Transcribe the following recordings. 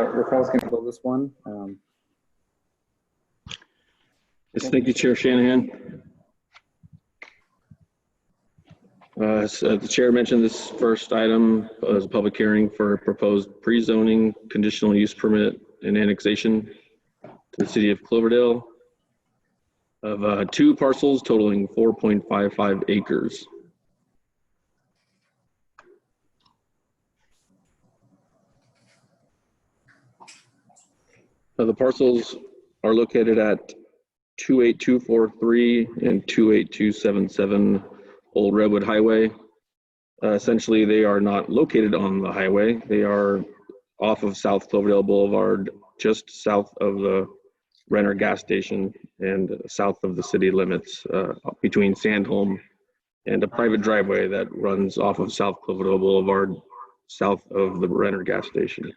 Rafael's going to handle this one. Yes, thank you, Chair Shanahan. As the Chair mentioned, this first item is a public hearing for a proposed pre-zoning conditional use permit and annexation to the City of Cloverdale of 2 parcels totaling 4.55 acres. The parcels are located at 28243 and 28277 Old Redwood Highway. Essentially, they are not located on the highway. They are off of South Cloverdale Boulevard, just south of the Renner gas station and south of the city limits, between Sandholm and a private driveway that runs off of South Cloverdale Boulevard, south of the Renner gas station.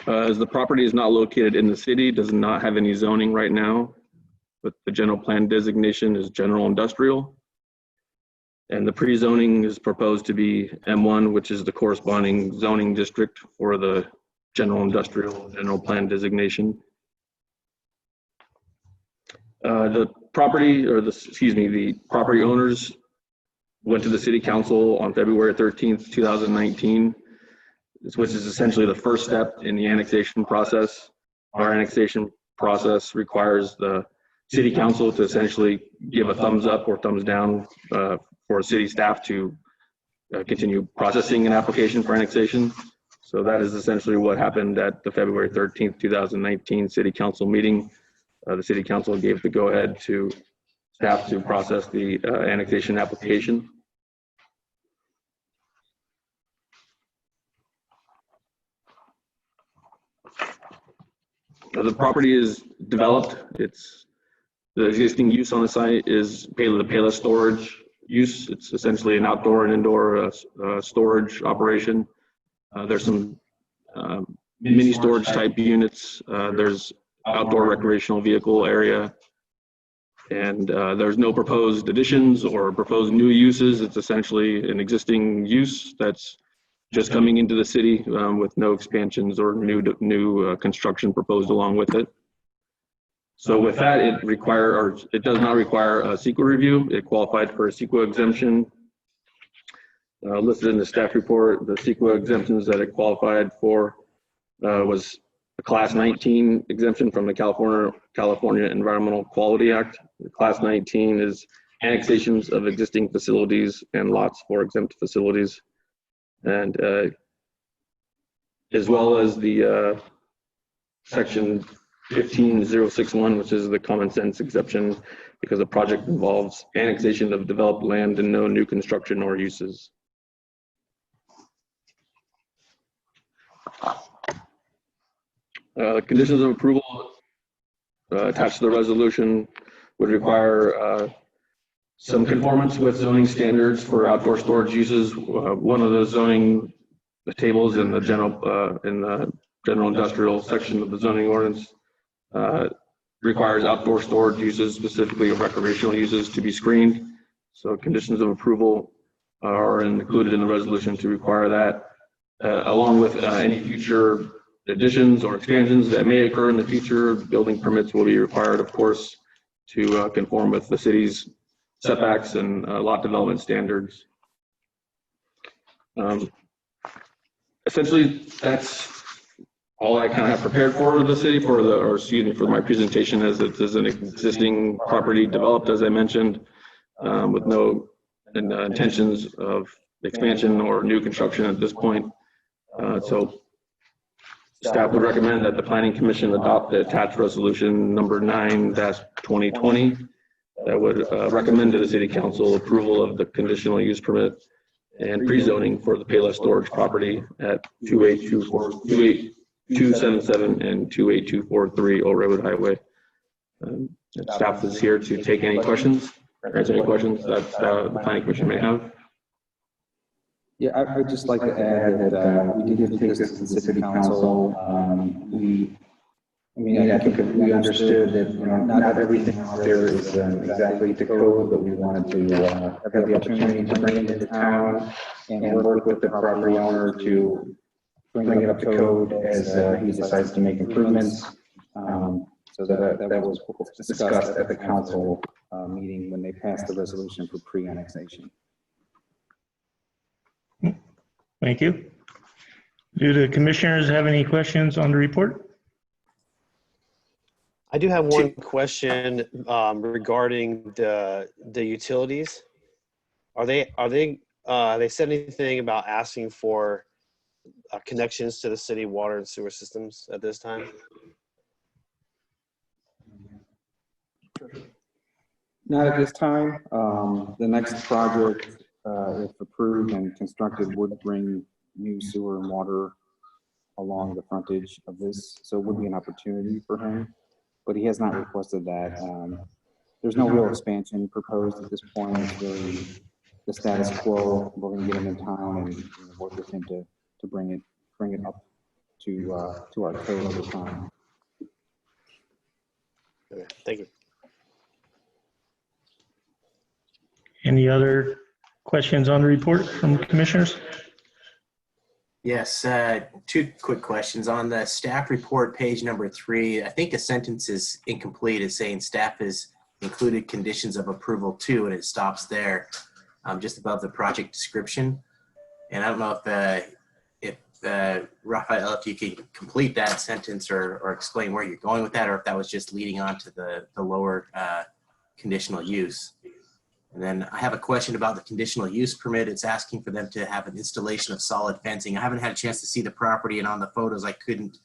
As the property is not located in the city, does not have any zoning right now, but the general plan designation is general industrial. And the pre-zoning is proposed to be M1, which is the corresponding zoning district for the general industrial general plan designation. The property owners went to the City Council on February 13th, 2019. Which is essentially the first step in the annexation process. Our annexation process requires the City Council to essentially give a thumbs up or thumbs down for city staff to continue processing an application for annexation. So that is essentially what happened at the February 13th, 2019 City Council meeting. The City Council gave the go-ahead to staff to process the annexation application. The property is developed. The existing use on the site is the Payless storage use. It's essentially an outdoor and indoor storage operation. There's some mini storage type units. There's outdoor recreational vehicle area, and there's no proposed additions or proposed new uses. It's essentially an existing use that's just coming into the city with no expansions or new construction proposed along with it. So with that, it does not require a CEQA review. It qualified for a CEQA exemption. Listed in the staff report, the CEQA exemptions that it qualified for was a Class 19 exemption from the California Environmental Quality Act. The Class 19 is annexations of existing facilities and lots for exempt facilities. And as well as the section 15061, which is the common sense exception, because the project involves annexation of developed land and no new construction or uses. Conditions of approval attached to the resolution would require some conformance with zoning standards for outdoor storage uses. One of the zoning tables in the general industrial section of the zoning ordinance requires outdoor storage uses, specifically recreational uses, to be screened. So conditions of approval are included in the resolution to require that, along with any future additions or expansions that may occur in the future. Building permits will be required, of course, to conform with the city's setbacks and lot development standards. Essentially, that's all I kind of have prepared for the city for my presentation, as it is an existing property developed, as I mentioned, with no intentions of expansion or new construction at this point. So staff would recommend that the Planning Commission adopt the attached resolution number 9-2020 that would recommend to the City Council approval of the conditional use permit and pre-zoning for the Payless storage property at 28277 and 28243 Old Redwood Highway. Staff is here to take any questions, answer any questions that the Planning Commission may have. Yeah, I would just like to add that we did take this to the City Council. We I mean, I think if we understood that, you know, not everything out there is exactly to code, but we wanted to have the opportunity to bring it into town and work with the property owner to bring it up to code as he decides to make improvements. So that was discussed at the council meeting when they passed the resolution for pre-annexation. Thank you. Do the commissioners have any questions on the report? I do have one question regarding the utilities. Are they said anything about asking for connections to the city water and sewer systems at this time? Not at this time. The next project, if approved and constructed, would bring new sewer and water along the frontage of this, so it would be an opportunity for him, but he has not requested that. There's no real expansion proposed at this point. It's really the status quo. We're going to get him in town and work with him to bring it up to our code over time. Okay, thank you. Any other questions on the report from commissioners? Yes, two quick questions. On the staff report, page number 3, I think the sentence is incomplete. It's saying staff has included conditions of approval too, and it stops there, just above the project description. And I don't know if Raphael, if you could complete that sentence or explain where you're going with that, or if that was just leading on to the lower conditional use. And then I have a question about the conditional use permit. It's asking for them to have an installation of solid fencing. I haven't had a chance to see the property, and on the photos I couldn't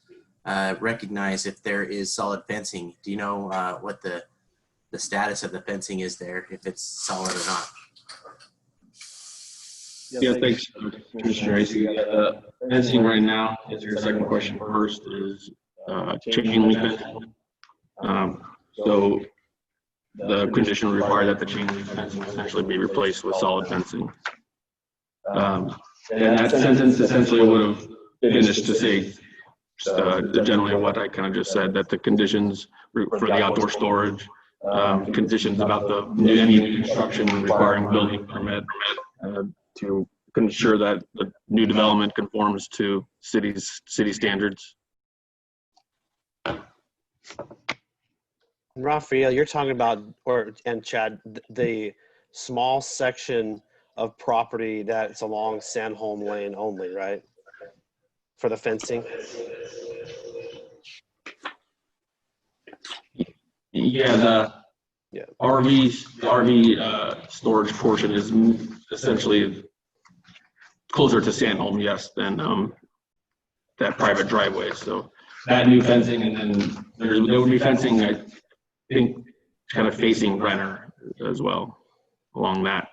recognize if there is solid fencing. Do you know what the status of the fencing is there, if it's solid or not? Yeah, thanks, Commissioner Tracy. Fencing right now, to answer your second question first, is chain link fencing. So the condition would require that the chain link fencing essentially be replaced with solid fencing. And that sentence essentially would have finished to say generally what I kind of just said, that the conditions for the outdoor storage, conditions about any new construction requiring building permit to ensure that the new development conforms to city standards. Raphael, you're talking about, and Chad, the small section of property that's along Sandholm Lane only, right? For the fencing? Yeah, the RV storage portion is essentially closer to Sandholm, yes, than that private driveway. So that new fencing, and then there would be fencing, I think, kind of facing Renner as well, along that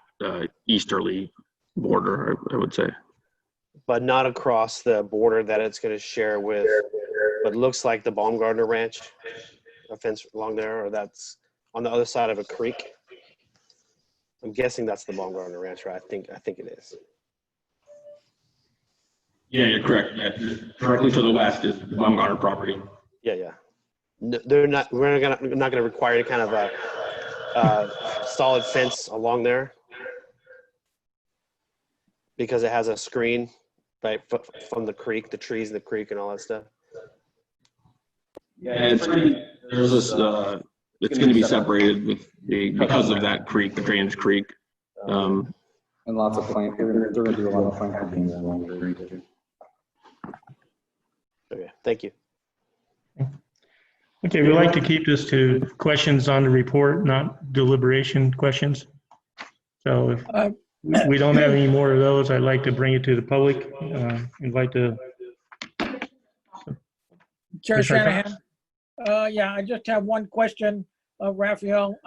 easterly border, I would say. But not across the border that it's going to share with what looks like the Baumgartner Ranch, a fence along there, or that's on the other side of a creek. I'm guessing that's the Baumgartner Ranch, right? I think it is. Yeah, you're correct. Yeah, directly to the west is the Baumgartner property. Yeah. No, we're not going to require any kind of a solid fence along there because it has a screen, right, from the creek, the trees in the creek and all that stuff. Yeah, it's going to be separated because of that creek, the drainage creek. And lots of plant, they're going to do a lot of planting along there too. Okay, thank you. Okay, we like to keep this to questions on the report, not deliberation questions. So if we don't have any more of those, I'd like to bring it to the public. Invite the Chair Shanahan. Yeah, I just have one question of Raphael.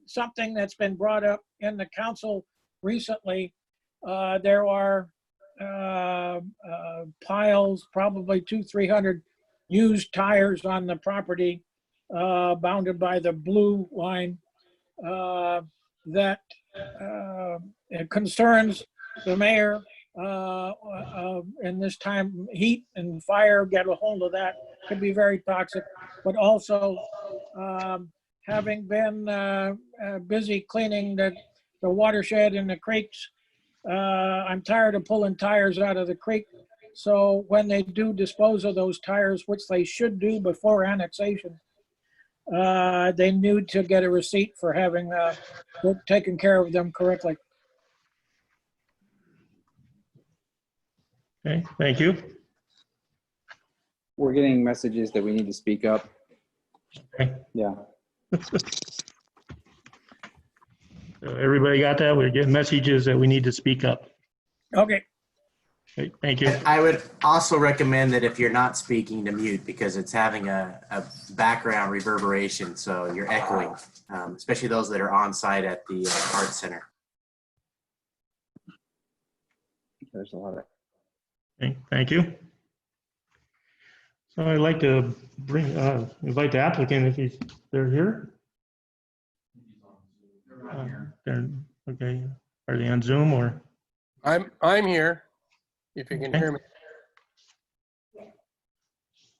Something that's been brought up in the council recently. There are piles, probably 200-300 used tires on the property bounded by the blue line that concerns the mayor and this time heat and fire get a hold of that, could be very toxic. But also, having been busy cleaning the watershed and the creeks, I'm tired of pulling tires out of the creek. So when they do dispose of those tires, which they should do before annexation, they need to get a receipt for having taken care of them correctly. Okay, thank you. We're getting messages that we need to speak up. Okay. Yeah. So everybody got that? We're getting messages that we need to speak up. Okay. Okay, thank you. I would also recommend that if you're not speaking, to mute, because it's having a background reverberation, so you're echoing, especially those that are on site at the art center. There's a lot of. Okay, thank you. So I'd like to invite the applicant if they're here. Okay. Are they on Zoom or? I'm here, if you can hear me.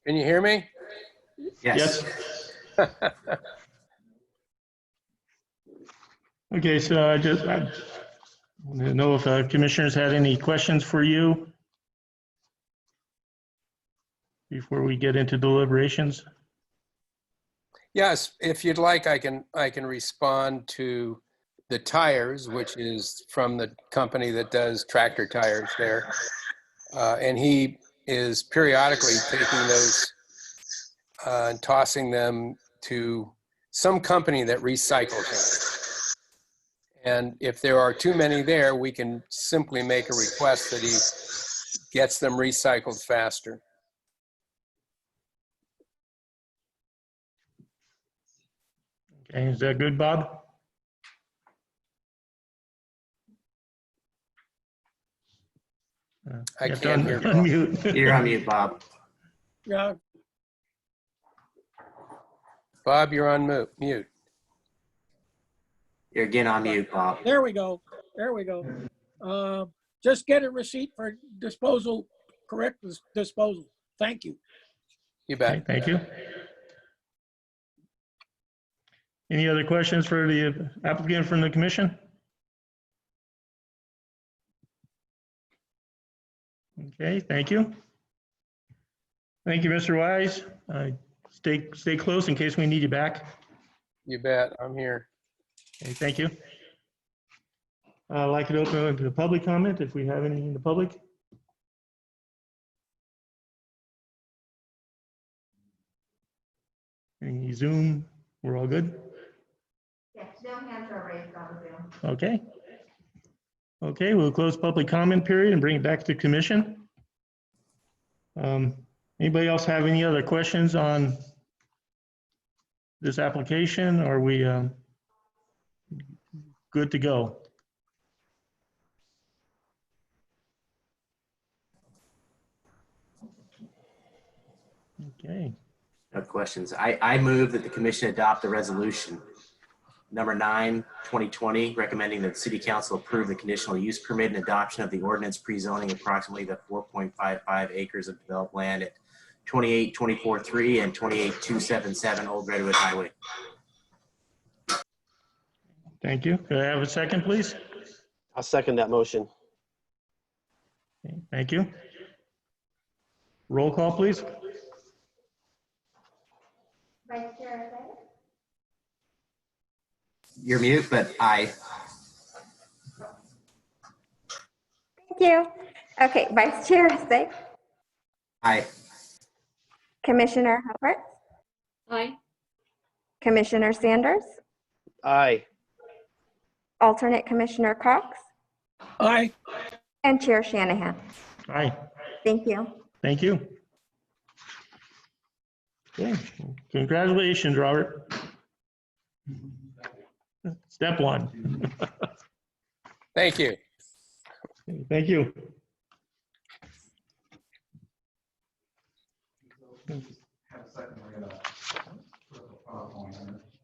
Can you hear me? Yes. Okay, so I want to know if commissioners had any questions for you before we get into deliberations. Yes, if you'd like, I can respond to the tires, which is from the company that does tractor tires there. And he is periodically taking those and tossing them to some company that recycles them. And if there are too many there, we can simply make a request that he gets them recycled faster. Okay, is that good, Bob? I You have to can't hear Bob. unmute. You're on mute, Bob. Yeah. Bob, you're on mute. You're again on mute, Bob. There we go. There we go. Just get a receipt for disposal, correct disposal. Thank you. You Okay, bet. thank you. Any other questions for the applicant from the commission? Okay, thank you. Thank you, Mr. Wise. Stay close in case we need you back. You bet. I'm here. Okay, thank you. I'd like to open up to the public comment if we have any in the public. Any Zoom? We're all good? Yes, no hands are raised on Zoom. Okay. Okay, we'll close public comment period and bring it back to commission. Anybody else have any other questions on this application? Are we good to go? Okay. No questions. I move that the commission adopt the resolution number 9, 2020, recommending that the city council approve the conditional use permit and adoption of the ordinance pre-zoning approximately the 4.55 acres of developed land at 28243 and 28277 Old Redwood Highway. Thank you. Could I have a second, please? I'll second that motion. Okay, thank you. Roll call, please. Vice Chair Isaiah? You're mute, but aye. Thank you. Okay, Vice Chair Isaiah? Aye. Commissioner Howard? Aye. Commissioner Sanders? Aye. Alternate Commissioner Cox? Aye. And Chair Shanahan. Aye. Thank you. Thank you. Okay. Congratulations, Robert. Step one. Thank you. Thank you.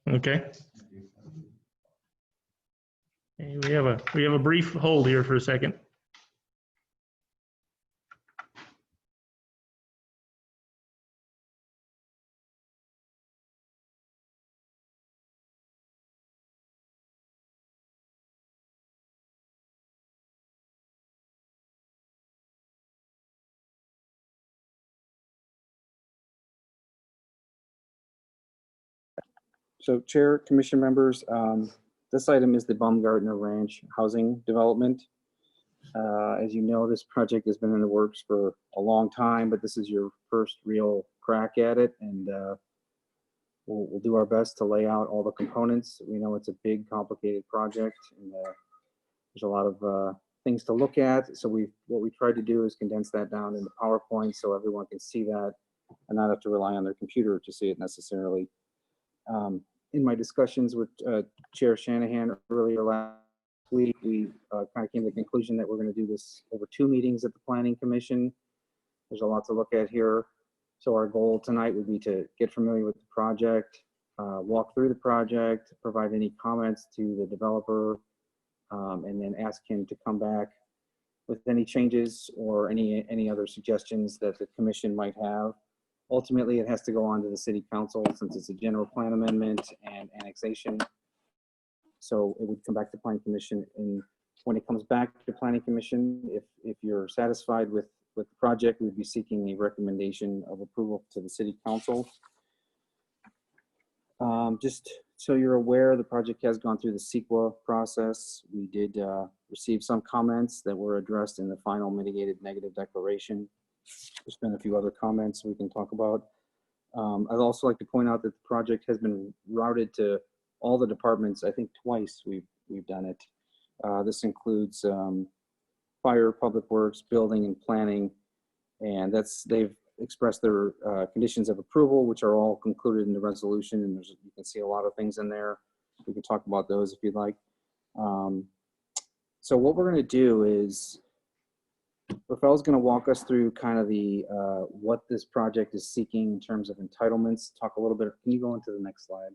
Okay. Hey, we have a brief hold here for a second. So Chair, Commission members, this item is the Baumgartner Ranch Housing Development. As you know, this project has been in the works for a long time, but this is your first real crack at it, and we'll do our best to lay out all the components. We know it's a big, complicated project, and there's a lot of things to look at. So what we tried to do is condense that down into PowerPoint so everyone can see that and not have to rely on their computer to see it necessarily. In my discussions with Chair Shanahan earlier last week, we kind of came to the conclusion that we're going to do this over 2 meetings at the Planning Commission. There's a lot to look at here. So our goal tonight would be to get familiar with the project, walk through the project, provide any comments to the developer, and then ask him to come back with any changes or any other suggestions that the commission might have. Ultimately, it has to go on to the city council since it's a general plan amendment and annexation. So it would come back to planning commission, and when it comes back to planning commission, if you're satisfied with the project, we'd be seeking a recommendation of approval to the city council. Just so you're aware, the project has gone through the CEQA process. We did receive some comments that were addressed in the final mitigated negative declaration. There's been a few other comments we can talk about. I'd also like to point out that the project has been routed to all the departments. I think twice we've done it. This includes fire, public works, building, and planning, and they've expressed their conditions of approval, which are all included in the resolution, and you can see a lot of things in there. We can talk about those if you'd like. So what we're going to do is Rafael's going to walk us through kind of the what this project is seeking in terms of entitlements. Talk a little bit. Can you go into the next slide?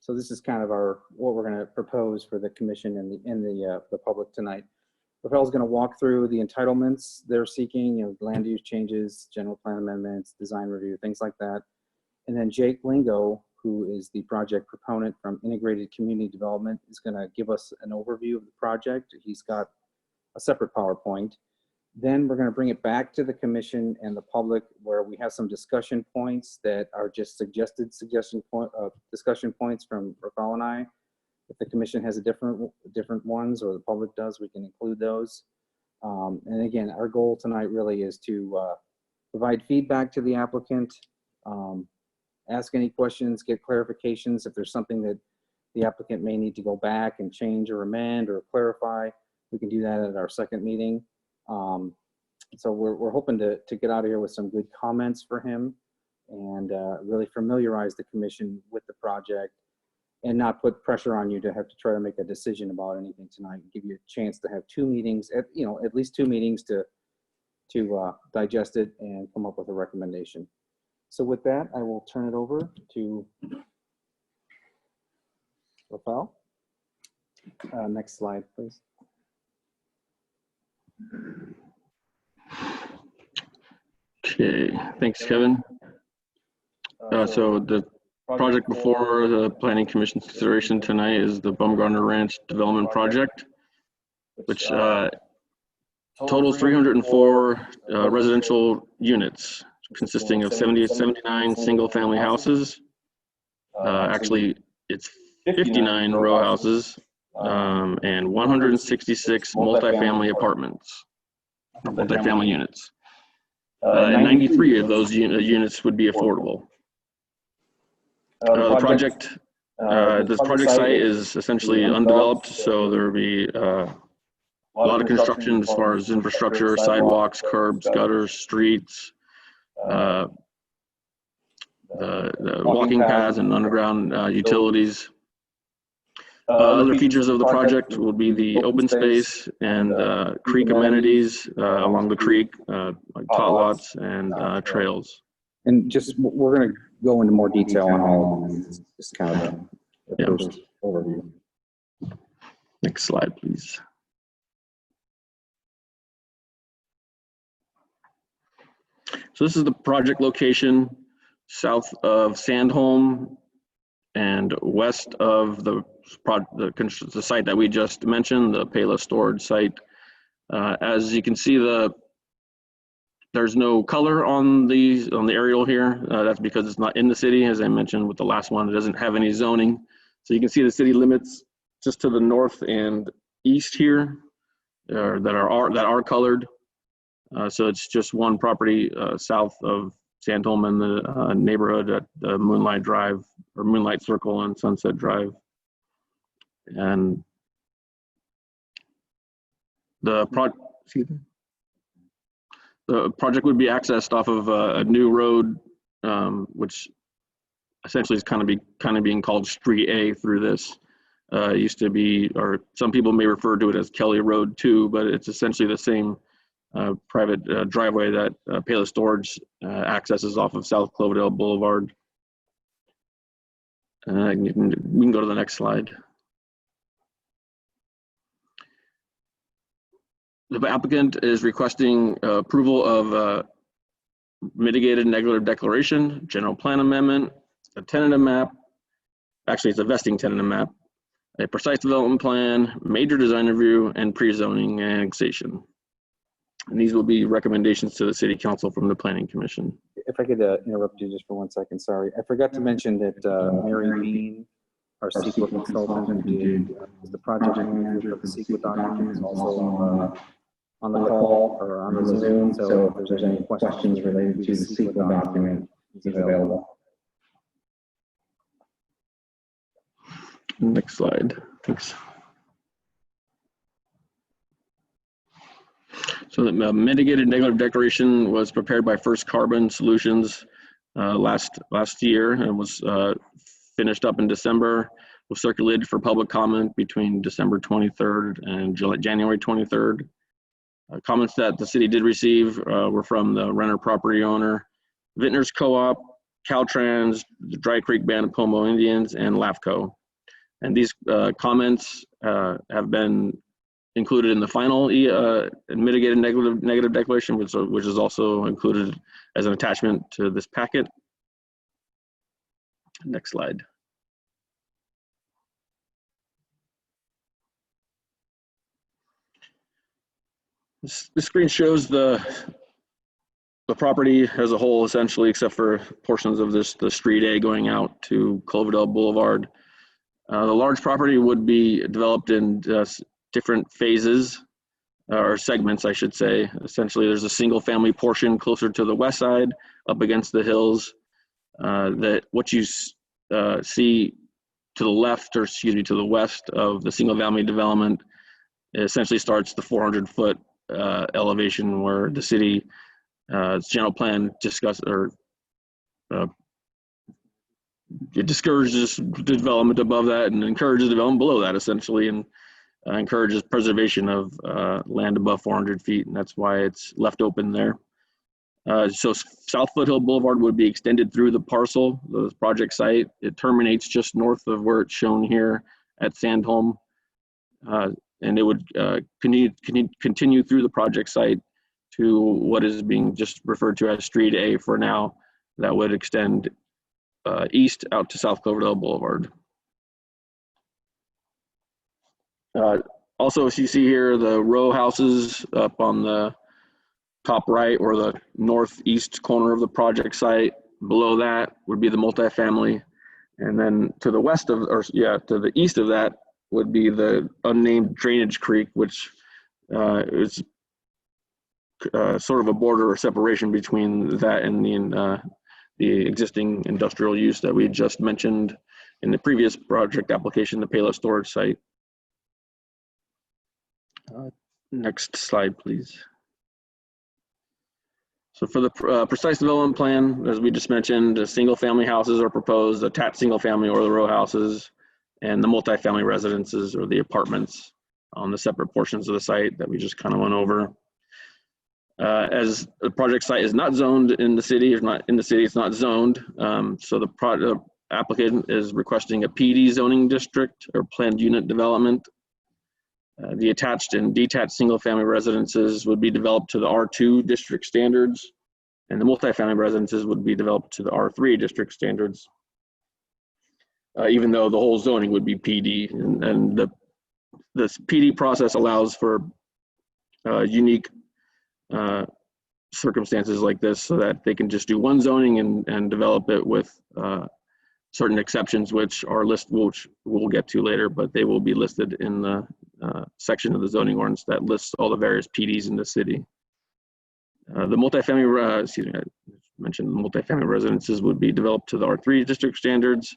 So this is kind of what we're going to propose for the commission and the public tonight. Rafael's going to walk through the entitlements they're seeking, land use changes, general plan amendments, design review, things like that. And then Jake Lingo, who is the project proponent from Integrated Community Development, is going to give us an overview of the project. He's got a separate PowerPoint. Then we're going to bring it back to the commission and the public, where we have some discussion points that are just suggested discussion points from Rafael and I. If the commission has different ones, or the public does, we can include those. And again, our goal tonight really is to provide feedback to the applicant, ask any questions, get clarifications. If there's something that the applicant may need to go back and change or amend or clarify, we can do that at our second meeting. So we're hoping to get out of here with some good comments for him and really familiarize the commission with the project and not put pressure on you to have to try to make a decision about anything tonight. Give you a chance to have 2 meetings, at least 2 meetings to digest it and come up with a recommendation. So with that, I will turn it over to Rafael. Next slide, please. Okay, thanks, Kevin. So the project before the Planning Commission's consideration tonight is the Baumgartner Ranch Development Project, which totals 304 residential units, consisting of 79 single-family houses. Actually, it's 59 row houses and 166 multifamily apartments, multifamily units. And 93 of those units would be affordable. This project site is essentially undeveloped, so there will be a lot of construction as far as infrastructure, sidewalks, curbs, gutters, streets, the walking paths and underground utilities. Other features of the project will be the open space and creek amenities along the creek, like tot lots and trails. And we're going to go into more detail on all of these. Just kind of the first overview. Next slide, please. So this is the project location south of Sandholm and west of the site that we just mentioned, the Payless storage site. As you can see, the There's no color on the aerial here. That's because it's not in the city. As I mentioned with the last one, it doesn't have any zoning. So you can see the city limits just to the north and east here that are colored. So it's just one property south of Sandholm and the neighborhood at the Moonlight Drive or Moonlight Circle and Sunset Drive. And the project would be accessed off of a new road, which essentially is kind of being called Street A through this. It used to be, or some people may refer to it as Kelly Road 2, but it's essentially the same private driveway that Payless Storage accesses off of South Cloverdale Boulevard. We can go to the next slide. The applicant is requesting approval of mitigated negative declaration, general plan amendment, a tentative map. Actually, it's a vesting tentative map, a precise development plan, major design review, and pre-zoning annexation. And these will be recommendations to the City Council from the Planning Commission. If I could interrupt you just for 1 second, sorry. I forgot to mention that Mary Bean, our CEQA consultant who did the project manager for the CEQA document, is also on the call or on the Zoom. So if there's any questions related to the CEQA document, he's available. Next slide, thanks. So the mitigated negative declaration was prepared by First Carbon Solutions last year and was finished up in December. Was circulated for public comment between December 23rd and January 23rd. Comments that the city did receive were from the renter property owner, Vintners Co-op, Caltrans, the Dry Creek Band of Pomo Indians, and LAFCO. And these comments have been included in the final mitigated negative declaration, which is also included as an attachment to this packet. Next slide. This screen shows the property as a whole, essentially, except for portions of the Street A going out to Cloverdale Boulevard. The large property would be developed in different phases, or segments, I should say. Essentially, there's a single family portion closer to the west side, up against the hills. That what you see to the left, or excuse me, to the west of the single family development, essentially starts the 400-foot elevation where the city general plan it discourages development above that and encourages development below that, essentially, and encourages preservation of land above 400 feet, and that's why it's left open there. So South Foothill Boulevard would be extended through the parcel, the project site. It terminates just north of where it's shown here at Sandholm, and it would continue through the project site to what is being just referred to as Street A for now. That would extend east out to South Cloverdale Boulevard. Also, as you see here, the row houses up on the top right or the northeast corner of the project site. Below that would be the multifamily. And then to the west of, to the east of that would be the unnamed drainage creek, which is sort of a border or separation between that and the existing industrial use that we just mentioned in the previous project application, the Payless Storage site. Next slide, please. So for the precise development plan, as we just mentioned, single family houses are proposed, attached single family or the row houses, and the multifamily residences or the apartments on the separate portions of the site that we just kind of went over. As the project site is not zoned in the city, it's not zoned. So the applicant is requesting a PD zoning district or planned unit development. The attached and detached single family residences would be developed to the R2 district standards, and the multifamily residences would be developed to the R3 district standards. Even though the whole zoning would be PD, and this PD process allows for unique circumstances like this so that they can just do one zoning and develop it with certain exceptions, which we'll get to later, but they will be listed in the section of the zoning ordinance that lists all the various PDs in the city. The multifamily, I mentioned multifamily residences would be developed to the R3 district standards.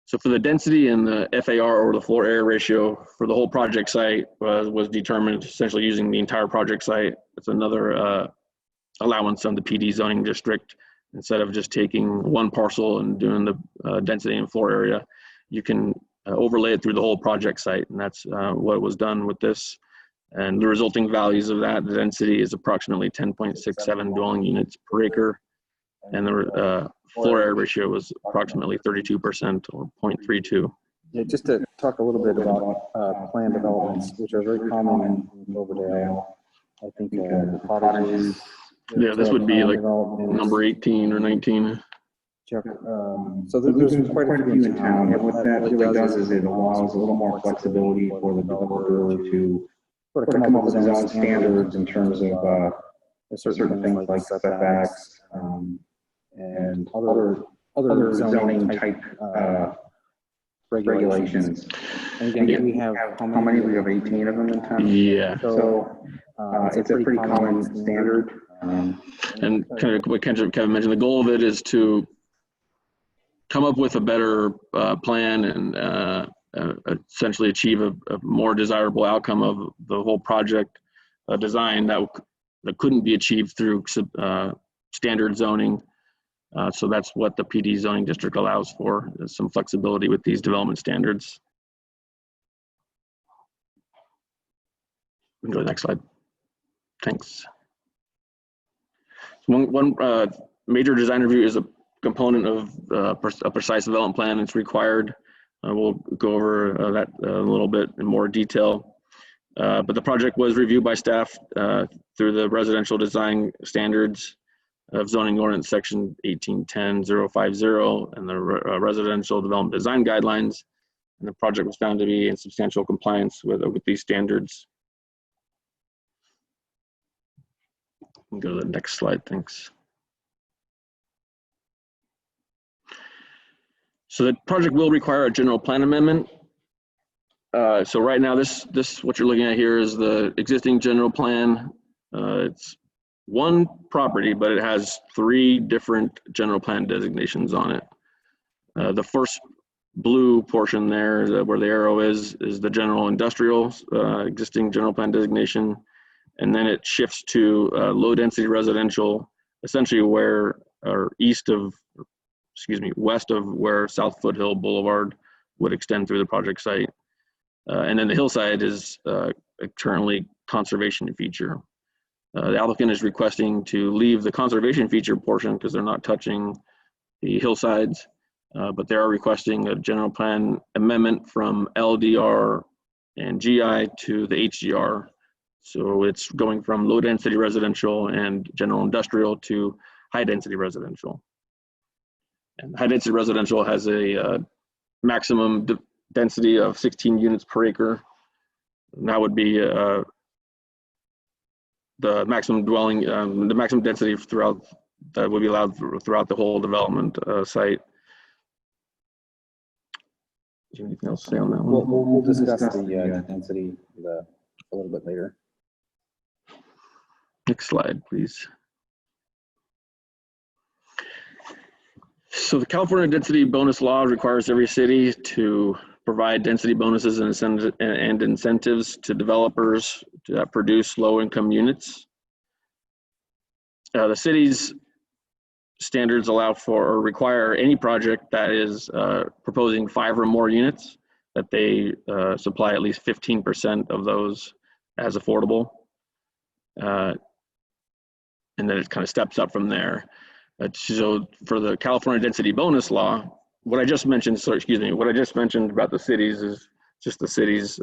So for the density and the FAR, or the floor area ratio, for the whole project site was determined essentially using the entire project site. It's another allowance on the PD zoning district. Instead of just taking one parcel and doing the density and floor area, you can overlay it through the whole project site, and that's what was done with this. And the resulting values of that, the density is approximately 10.67 dwelling units per acre, and the floor area ratio was approximately 32% or 0.32. Yeah, just to talk a little bit about planned developments, which are very common in Cloverdale. I think the cottages. Yeah, this would be like number 18 or 19. So there's quite a few in town, and what that really does is it allows a little more flexibility for the developer to sort of come up with his own standards in terms of certain things like setbacks and other zoning type regulations. And again, we have how many? We have 18 of them in town. Yeah. So it's a pretty common standard. And kind of what Kevin mentioned, the goal of it is to come up with a better plan and essentially achieve a more desirable outcome of the whole project design that couldn't be achieved through standard zoning. So that's what the PD zoning district allows for, is some flexibility with these development standards. We can go to the next slide. Thanks. One major design review is a component of a precise development plan. It's required. We'll go over that a little bit in more detail. But the project was reviewed by staff through the residential design standards of zoning ordinance section 1810-050 and the residential development design guidelines. And the project was found to be in substantial compliance with these standards. We'll go to the next slide, thanks. So the project will require a general plan amendment. So right now, this what you're looking at here is the existing general plan. It's one property, but it has 3 different general plan designations on it. The first blue portion there, where the arrow is the general industrial existing general plan designation. And then it shifts to low density residential, essentially west of where South Foothill Boulevard would extend through the project site. And then the hillside is currently conservation feature. The applicant is requesting to leave the conservation feature portion because they're not touching the hillsides, but they are requesting a general plan amendment from LDR and GI to the HDR. So it's going from low density residential and general industrial to high density residential. And high density residential has a maximum density of 16 units per acre. And that would be the maximum dwelling, the maximum density throughout that would be allowed throughout the whole development site. Do you have anything else to say on that one? We'll discuss the density a little bit later. Next slide, please. So the California density bonus law requires every city to provide density bonuses and incentives to developers to produce low-income units. The city's standards allow for or require any project that is proposing 5 or more units that they supply at least 15% of those as affordable. And then it kind of steps up from there. So for the California density bonus law, what I just mentioned about the cities is just the city's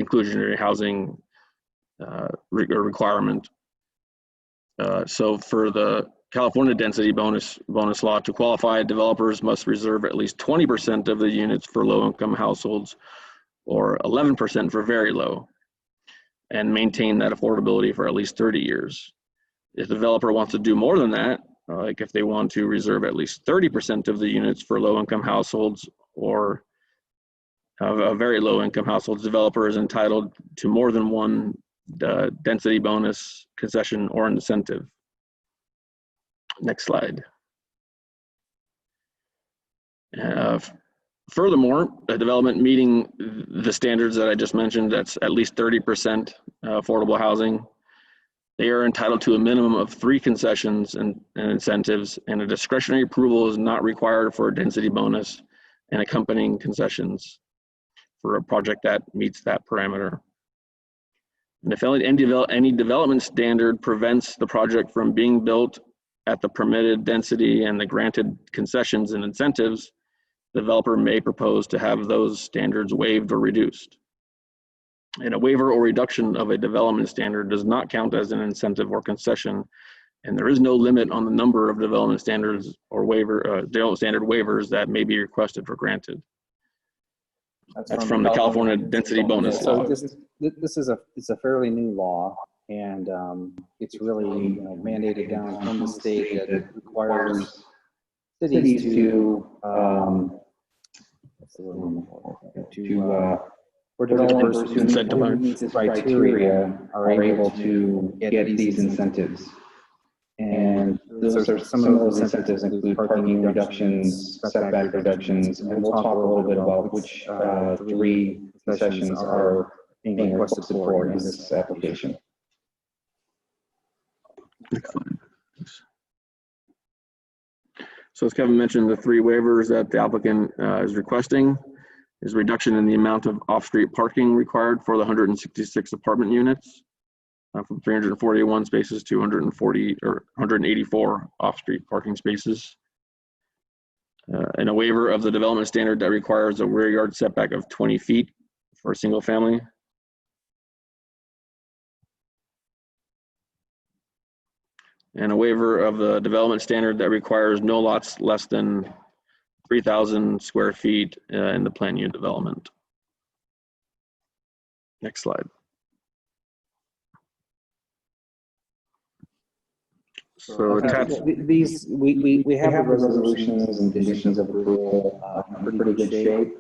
inclusionary housing requirement. So for the California density bonus law, to qualify, developers must reserve at least 20% of the units for low-income households or 11% for very low, and maintain that affordability for at least 30 years. If the developer wants to do more than that, like if they want to reserve at least 30% of the units for low-income households or very low-income households, developer is entitled to more than one density bonus, concession, or incentive. Next slide. Furthermore, a development meeting the standards that I just mentioned, that's at least 30% affordable housing, they are entitled to a minimum of 3 concessions and incentives, and a discretionary approval is not required for a density bonus and accompanying concessions for a project that meets that parameter. And if any development standard prevents the project from being built at the permitted density and the granted concessions and incentives, the developer may propose to have those standards waived or reduced. And a waiver or reduction of a development standard does not count as an incentive or concession, and there is no limit on the number of development standards or development standard waivers that may be requested or granted. That's from the California Density Bonus Law. This is a fairly new law, and it's really mandated down from the state that it requires cities to for developers who meet this criteria are able to get these incentives. And some of those incentives include parking reductions, setback reductions, and we'll talk a little bit about which 3 concessions are being requested for in this application. So as Kevin mentioned, the 3 waivers that the applicant is requesting is reduction in the amount of off-street parking required for the 166 apartment units from 341 spaces to 184 off-street parking spaces. And a waiver of the development standard that requires a rear yard setback of 20 feet for a single family. And a waiver of the development standard that requires no lots less than 3,000 square feet in the plan unit development. Next slide. So these we have the resolutions and conditions of approval in pretty good shape.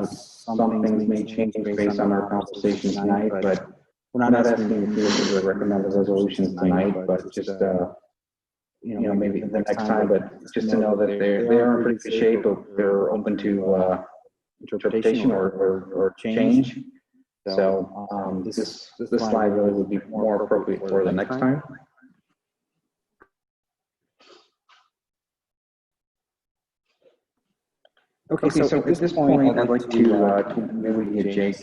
Some things may change based on our conversation tonight, but we're not asking the commission to recommend the resolutions tonight, but just maybe the next time, but just to know that they are in pretty good shape. They're open to interpretation or change. So this slide really would be more appropriate for the next time. Okay, so at this point, I'd like to maybe get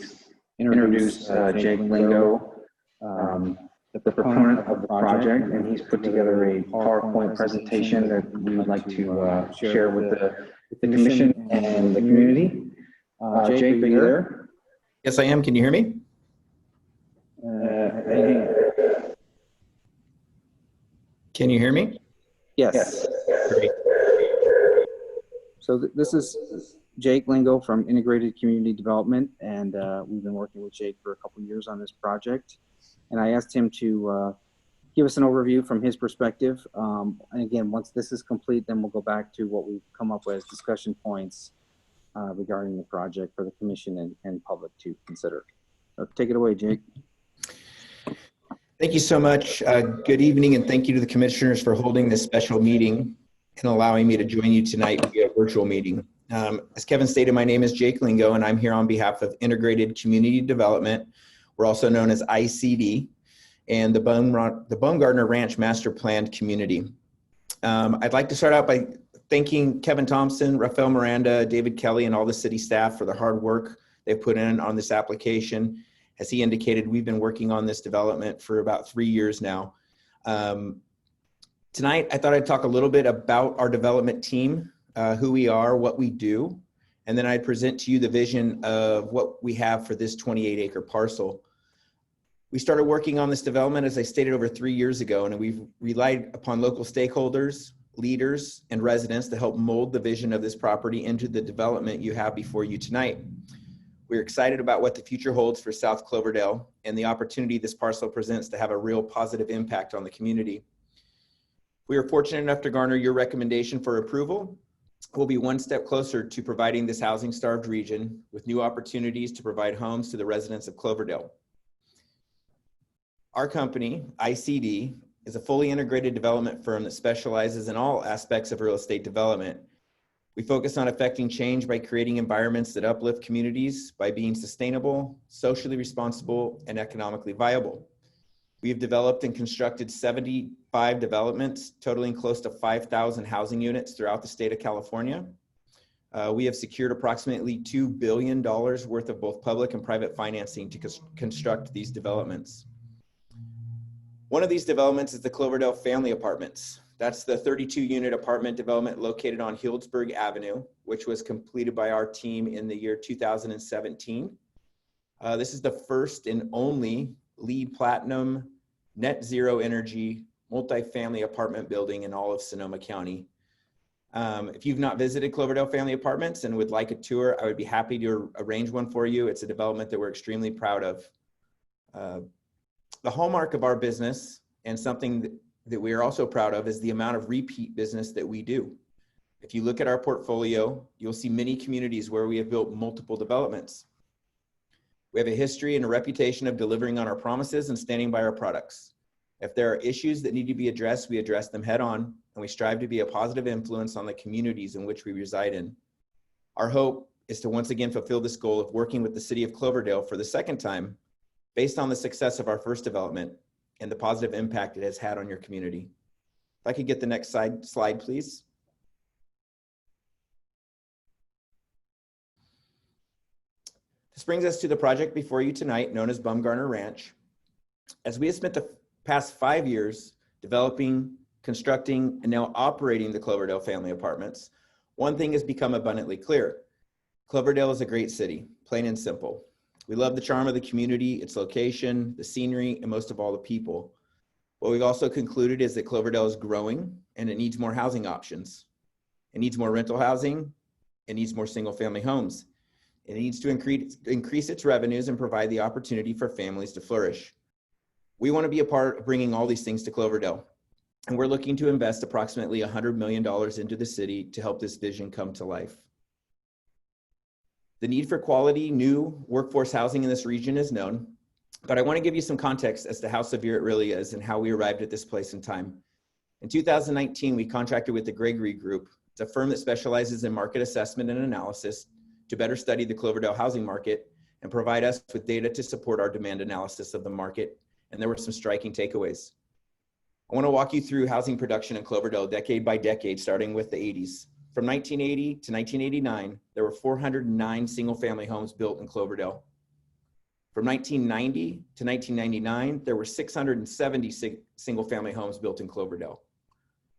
introduce Jake Lingo, the proponent of the project, and he's put together a PowerPoint presentation that we would like to share with the commission and the community. Jake, are you there? Yes, I am. Can you hear me? Can you hear me? Yes. Great. So this is Jake Lingo from Integrated Community Development, and we've been working with Jake for a couple of years on this project. And I asked him to give us an overview from his perspective. And again, once this is complete, then we'll go back to what we've come up with as discussion points regarding the project for the commission and public to consider. So take it away, Jake. Thank you so much. Good evening, and thank you to the commissioners for holding this special meeting and allowing me to join you tonight via virtual meeting. As Kevin stated, my name is Jake Lingo, and I'm here on behalf of Integrated Community Development. We're also known as ICD, and the Baumgartner Ranch Master Planned Community. I'd like to start out by thanking Kevin Thompson, Rafael Miranda, David Kelly, and all the city staff for the hard work they've put in on this application. As he indicated, we've been working on this development for about 3 years now. Tonight, I thought I'd talk a little bit about our development team, who we are, what we do, and then I'd present to you the vision of what we have for this 28-acre parcel. We started working on this development, as I stated, over 3 years ago, and we've relied upon local stakeholders, leaders, and residents to help mold the vision of this property into the development you have before you tonight. We're excited about what the future holds for South Cloverdale and the opportunity this parcel presents to have a real positive impact on the community. We are fortunate enough to garner your recommendation for approval. We'll be one step closer to providing this housing-starved region with new opportunities to provide homes to the residents of Cloverdale. Our company, ICD, is a fully integrated development firm that specializes in all aspects of real estate development. We focus on affecting change by creating environments that uplift communities by being sustainable, socially responsible, and economically viable. We have developed and constructed 75 developments, totaling close to 5,000 housing units throughout the state of California. We have secured approximately $2 billion worth of both public and private financing to construct these developments. One of these developments is the Cloverdale Family Apartments. That's the 32-unit apartment development located on Healdsburg Avenue, which was completed by our team in the year 2017. This is the first and only LEED Platinum net zero energy multifamily apartment building in all of Sonoma County. If you've not visited Cloverdale Family Apartments and would like a tour, I would be happy to arrange one for you. It's a development that we're extremely proud of. The hallmark of our business, and something that we are also proud of, is the amount of repeat business that we do. If you look at our portfolio, you'll see many communities where we have built multiple developments. We have a history and a reputation of delivering on our promises and standing by our products. If there are issues that need to be addressed, we address them head on, and we strive to be a positive influence on the communities in which we reside in. Our hope is to once again fulfill this goal of working with the city of Cloverdale for the second time, based on the success of our first development and the positive impact it has had on your community. If I could get the next slide, please. This brings us to the project before you tonight, known as Bumgarner Ranch. As we have spent the past 5 years developing, constructing, and now operating the Cloverdale Family Apartments, one thing has become abundantly clear. Cloverdale is a great city, plain and simple. We love the charm of the community, its location, the scenery, and most of all, the people. What we've also concluded is that Cloverdale is growing and it needs more housing options. It needs more rental housing. It needs more single-family homes. It needs to increase its revenues and provide the opportunity for families to flourish. We want to be a part of bringing all these things to Cloverdale, and we're looking to invest approximately $100 million into the city to help this vision come to life. The need for quality new workforce housing in this region is known, but I want to give you some context as to how severe it really is and how we arrived at this place in time. In 2019, we contracted with the Gregory Group. It's a firm that specializes in market assessment and analysis to better study the Cloverdale housing market and provide us with data to support our demand analysis of the market. And there were some striking takeaways. I want to walk you through housing production in Cloverdale decade by decade, starting with the 80s. From 1980 to 1989, there were 409 single-family homes built in Cloverdale. From 1990 to 1999, there were 670 single-family homes built in Cloverdale.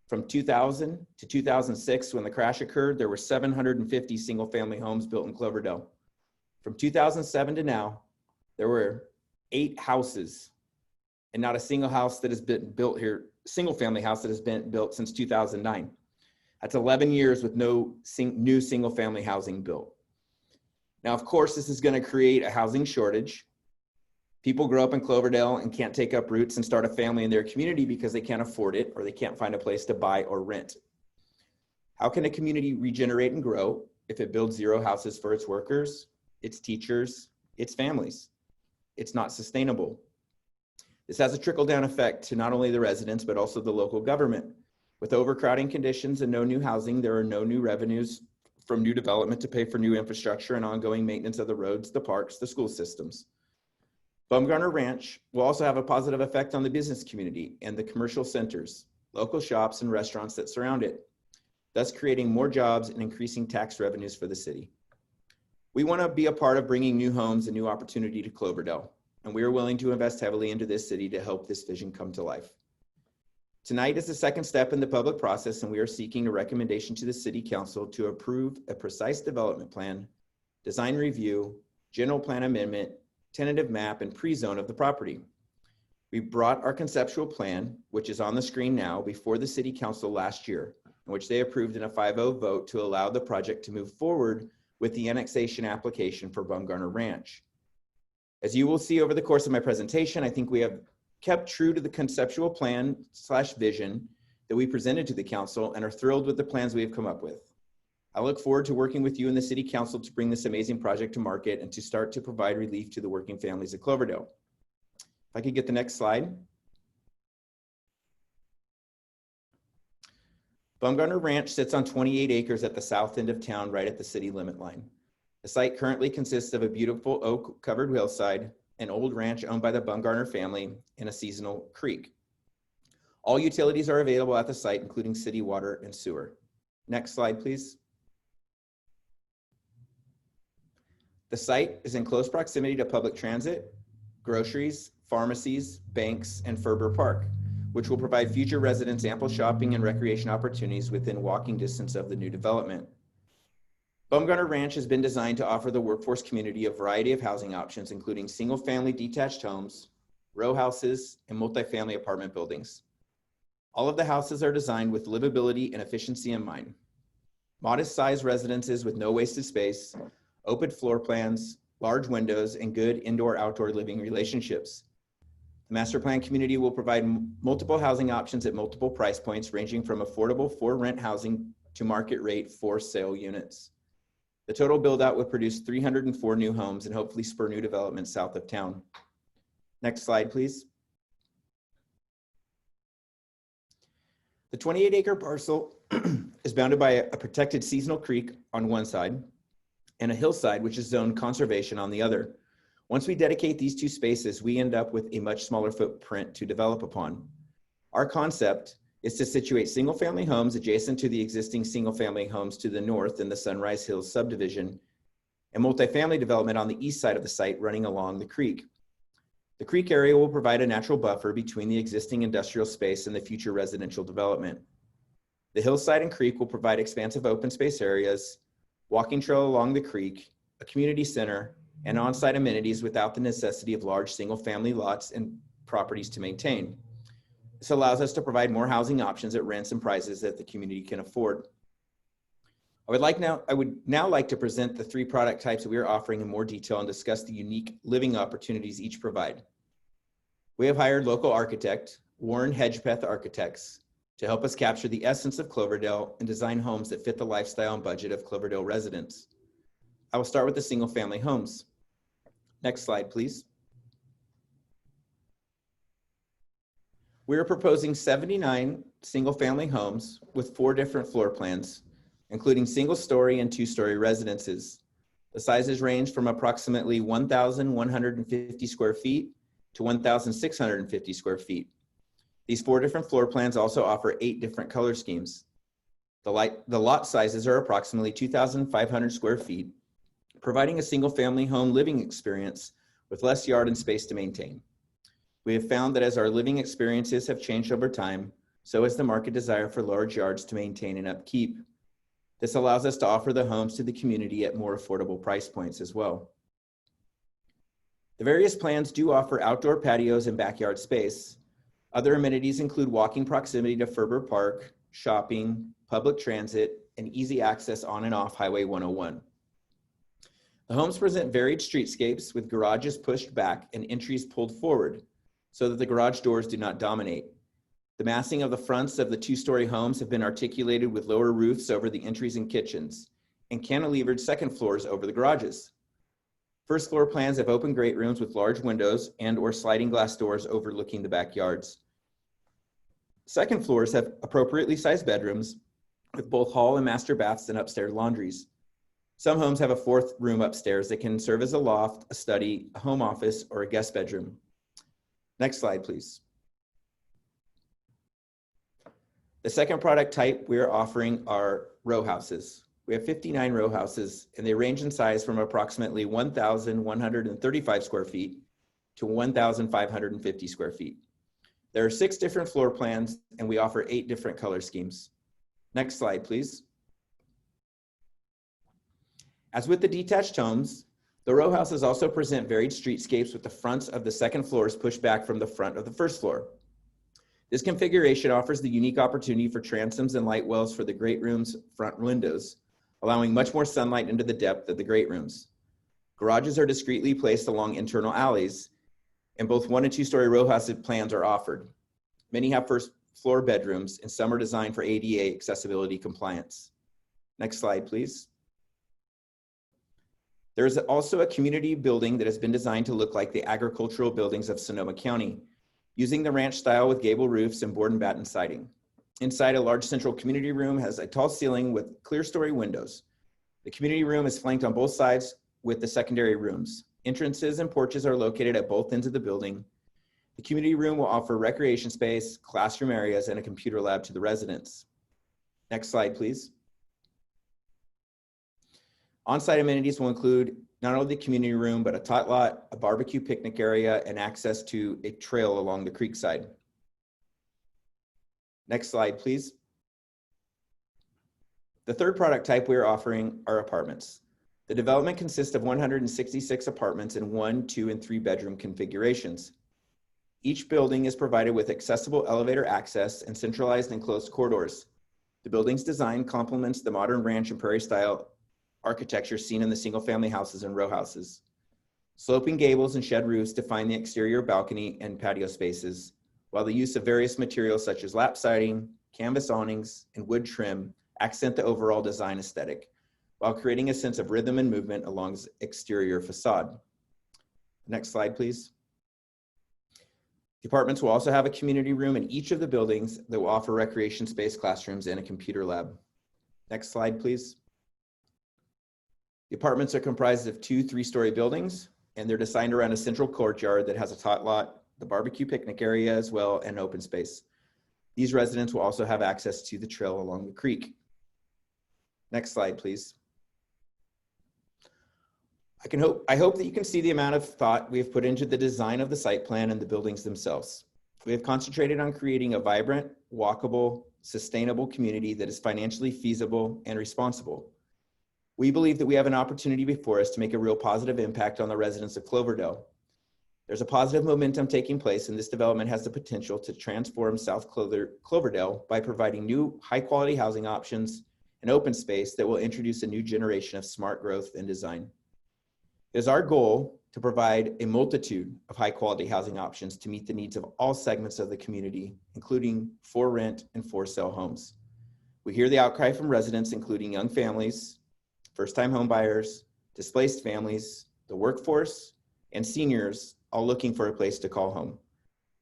From 2000 to 2006, when the crash occurred, there were 750 single-family homes built in Cloverdale. From 2007 to now, there were 8 houses, and not a single house that has been built here, single-family house that has been built since 2009. That's 11 years with no new single-family housing built. Now, of course, this is going to create a housing shortage. People grow up in Cloverdale and can't take up roots and start a family in their community because they can't afford it or they can't find a place to buy or rent. How can a community regenerate and grow if it builds 0 houses for its workers, its teachers, its families? It's not sustainable. This has a trickle-down effect to not only the residents, but also the local government. With overcrowding conditions and no new housing, there are no new revenues from new development to pay for new infrastructure and ongoing maintenance of the roads, the parks, the school systems. Bumgarner Ranch will also have a positive effect on the business community and the commercial centers, local shops and restaurants that surround it, thus creating more jobs and increasing tax revenues for the city. We want to be a part of bringing new homes and new opportunity to Cloverdale, and we are willing to invest heavily into this city to help this vision come to life. Tonight is the second step in the public process, and we are seeking a recommendation to the City Council to approve a precise development plan, design review, general plan amendment, tentative map, and pre-zone of the property. We brought our conceptual plan, which is on the screen now, before the City Council last year, in which they approved in a 5-0 vote to allow the project to move forward with the annexation application for Bumgarner Ranch. As you will see over the course of my presentation, I think we have kept true to the conceptual plan / vision that we presented to the council and are thrilled with the plans we have come up with. I look forward to working with you and the City Council to bring this amazing project to market and to start to provide relief to the working families of Cloverdale. If I could get the next slide. Baumgartner Ranch sits on 28 acres at the south end of town, right at the city limit line. The site currently consists of a beautiful oak-covered hillside, an old ranch owned by the Baumgartner family, and a seasonal creek. All utilities are available at the site, including city water and sewer. Next slide, please. The site is in close proximity to public transit, groceries, pharmacies, banks, and Ferber Park, which will provide future residents ample shopping and recreation opportunities within walking distance of the new development. Baumgartner Ranch has been designed to offer the workforce community a variety of housing options, including single-family detached homes, row houses, and multifamily apartment buildings. All of the houses are designed with livability and efficiency in mind. Modest-sized residences with no wasted space, open floor plans, large windows, and good indoor-outdoor living relationships. The master plan community will provide multiple housing options at multiple price points, ranging from affordable for-rent housing to market-rate for-sale units. The total build-out will produce 304 new homes and hopefully spur new development south of town. Next slide, please. The 28-acre parcel is bounded by a protected seasonal creek on one side and a hillside, which is zoned conservation on the other. Once we dedicate these two spaces, we end up with a much smaller footprint to develop upon. Our concept is to situate single-family homes adjacent to the existing single-family homes to the north in the Sunrise Hills subdivision, and multifamily development on the east side of the site running along the creek. The creek area will provide a natural buffer between the existing industrial space and the future residential development. The hillside and creek will provide expansive open space areas, walking trail along the creek, a community center, and on-site amenities without the necessity of large single-family lots and properties to maintain. This allows us to provide more housing options at rents and prices that the community can afford. I would now like to present the three product types that we are offering in more detail and discuss the unique living opportunities each provide. We have hired local architect, Warren Hedgepeth Architects, to help us capture the essence of Cloverdale and design homes that fit the lifestyle and budget of Cloverdale residents. I will start with the single-family homes. Next slide, please. We are proposing 79 single-family homes with 4 different floor plans, including single-story and 2-story residences. The sizes range from approximately 1,150 square feet to 1,650 square feet. These 4 different floor plans also offer 8 different color schemes. The lot sizes are approximately 2,500 square feet, providing a single-family home living experience with less yard and space to maintain. We have found that as our living experiences have changed over time, so has the market desire for large yards to maintain and upkeep. This allows us to offer the homes to the community at more affordable price points as well. The various plans do offer outdoor patios and backyard space. Other amenities include walking proximity to Ferber Park, shopping, public transit, and easy access on and off Highway 101. The homes present varied streetscapes with garages pushed back and entries pulled forward so that the garage doors do not dominate. The massing of the fronts of the 2-story homes have been articulated with lower roofs over the entries and kitchens and cantilevered second floors over the garages. First floor plans have open great rooms with large windows and or sliding glass doors overlooking the backyards. Second floors have appropriately sized bedrooms with both hall and master baths and upstairs laundries. Some homes have a 4th room upstairs that can serve as a loft, a study, a home office, or a guest bedroom. Next slide, please. The second product type we are offering are row houses. We have 59 row houses, and they range in size from approximately 1,135 square feet to 1,550 square feet. There are 6 different floor plans, and we offer 8 different color schemes. Next slide, please. As with the detached homes, the row houses also present varied streetscapes with the fronts of the second floors pushed back from the front of the first floor. This configuration offers the unique opportunity for transoms and light wells for the great rooms' front windows, allowing much more sunlight into the depth of the great rooms. Garages are discreetly placed along internal alleys, and both 1- and 2-story row house plans are offered. Many have floor bedrooms, and some are designed for ADA accessibility compliance. Next slide, please. There is also a community building that has been designed to look like the agricultural buildings of Sonoma County, using the ranch style with gable roofs and board and batten siding. Inside, a large central community room has a tall ceiling with clear story windows. The community room is flanked on both sides with the secondary rooms. Entrances and porches are located at both ends of the building. The community room will offer recreation space, classroom areas, and a computer lab to the residents. Next slide, please. On-site amenities will include not only the community room, but a tot lot, a barbecue picnic area, and access to a trail along the creek side. Next slide, please. The third product type we are offering are apartments. The development consists of 166 apartments in 1, 2, and 3 bedroom configurations. Each building is provided with accessible elevator access and centralized enclosed corridors. The building's design complements the modern ranch and prairie style architecture seen in the single-family houses and row houses. Sloping gables and shed roofs define the exterior balcony and patio spaces, while the use of various materials such as lap siding, canvas awnings, and wood trim accent the overall design aesthetic, while creating a sense of rhythm and movement along the exterior facade. Next slide, please. The apartments will also have a community room in each of the buildings that will offer recreation space, classrooms, and a computer lab. Next slide, please. The apartments are comprised of 2 3-story buildings, and they're designed around a central courtyard that has a tot lot, the barbecue picnic area as well, and open space. These residents will also have access to the trail along the creek. Next slide, please. I hope that you can see the amount of thought we have put into the design of the site plan and the buildings themselves. We have concentrated on creating a vibrant, walkable, sustainable community that is financially feasible and responsible. We believe that we have an opportunity before us to make a real positive impact on the residents of Cloverdale. There's a positive momentum taking place, and this development has the potential to transform South Cloverdale by providing new high-quality housing options and open space that will introduce a new generation of smart growth and design. It is our goal to provide a multitude of high-quality housing options to meet the needs of all segments of the community, including for rent and for sale homes. We hear the outcry from residents, including young families, first-time home buyers, displaced families, the workforce, and seniors, all looking for a place to call home.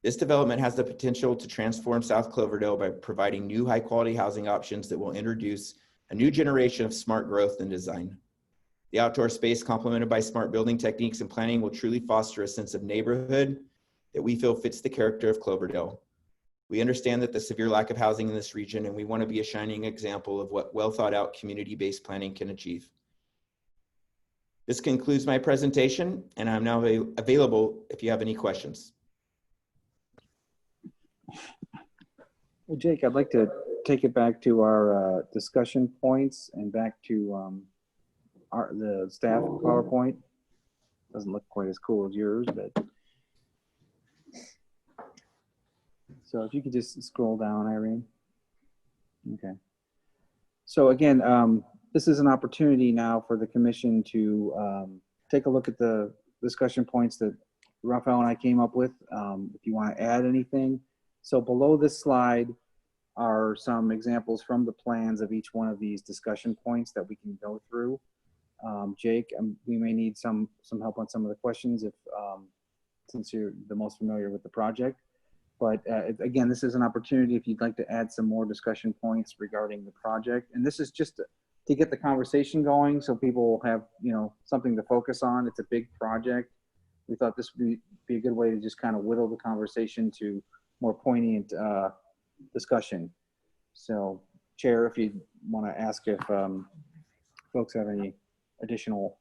This development has the potential to transform South Cloverdale by providing new high-quality housing options that will introduce a new generation of smart growth and design. The outdoor space, complemented by smart building techniques and planning, will truly foster a sense of neighborhood that we feel fits the character of Cloverdale. We understand that the severe lack of housing in this region, and we want to be a shining example of what well thought out community-based planning can achieve. This concludes my presentation, and I'm now available if you have any questions. Well, Jake, I'd like to take it back to our discussion points and back to the staff PowerPoint. Doesn't look quite as cool as yours, but. So if you could just scroll down, Irene. Okay. So again, this is an opportunity now for the commission to take a look at the discussion points that Rafael and I came up with. If you want to add anything. So below this slide are some examples from the plans of each one of these discussion points that we can go through. Jake, we may need some help on some of the questions if since you're the most familiar with the project. But again, this is an opportunity if you'd like to add some more discussion points regarding the project. And this is just to get the conversation going so people will have, something to focus on. It's a big project. We thought this would be a good way to just kind of whittle the conversation to more poignant discussion. So, Chair, if you want to ask if folks have any additional.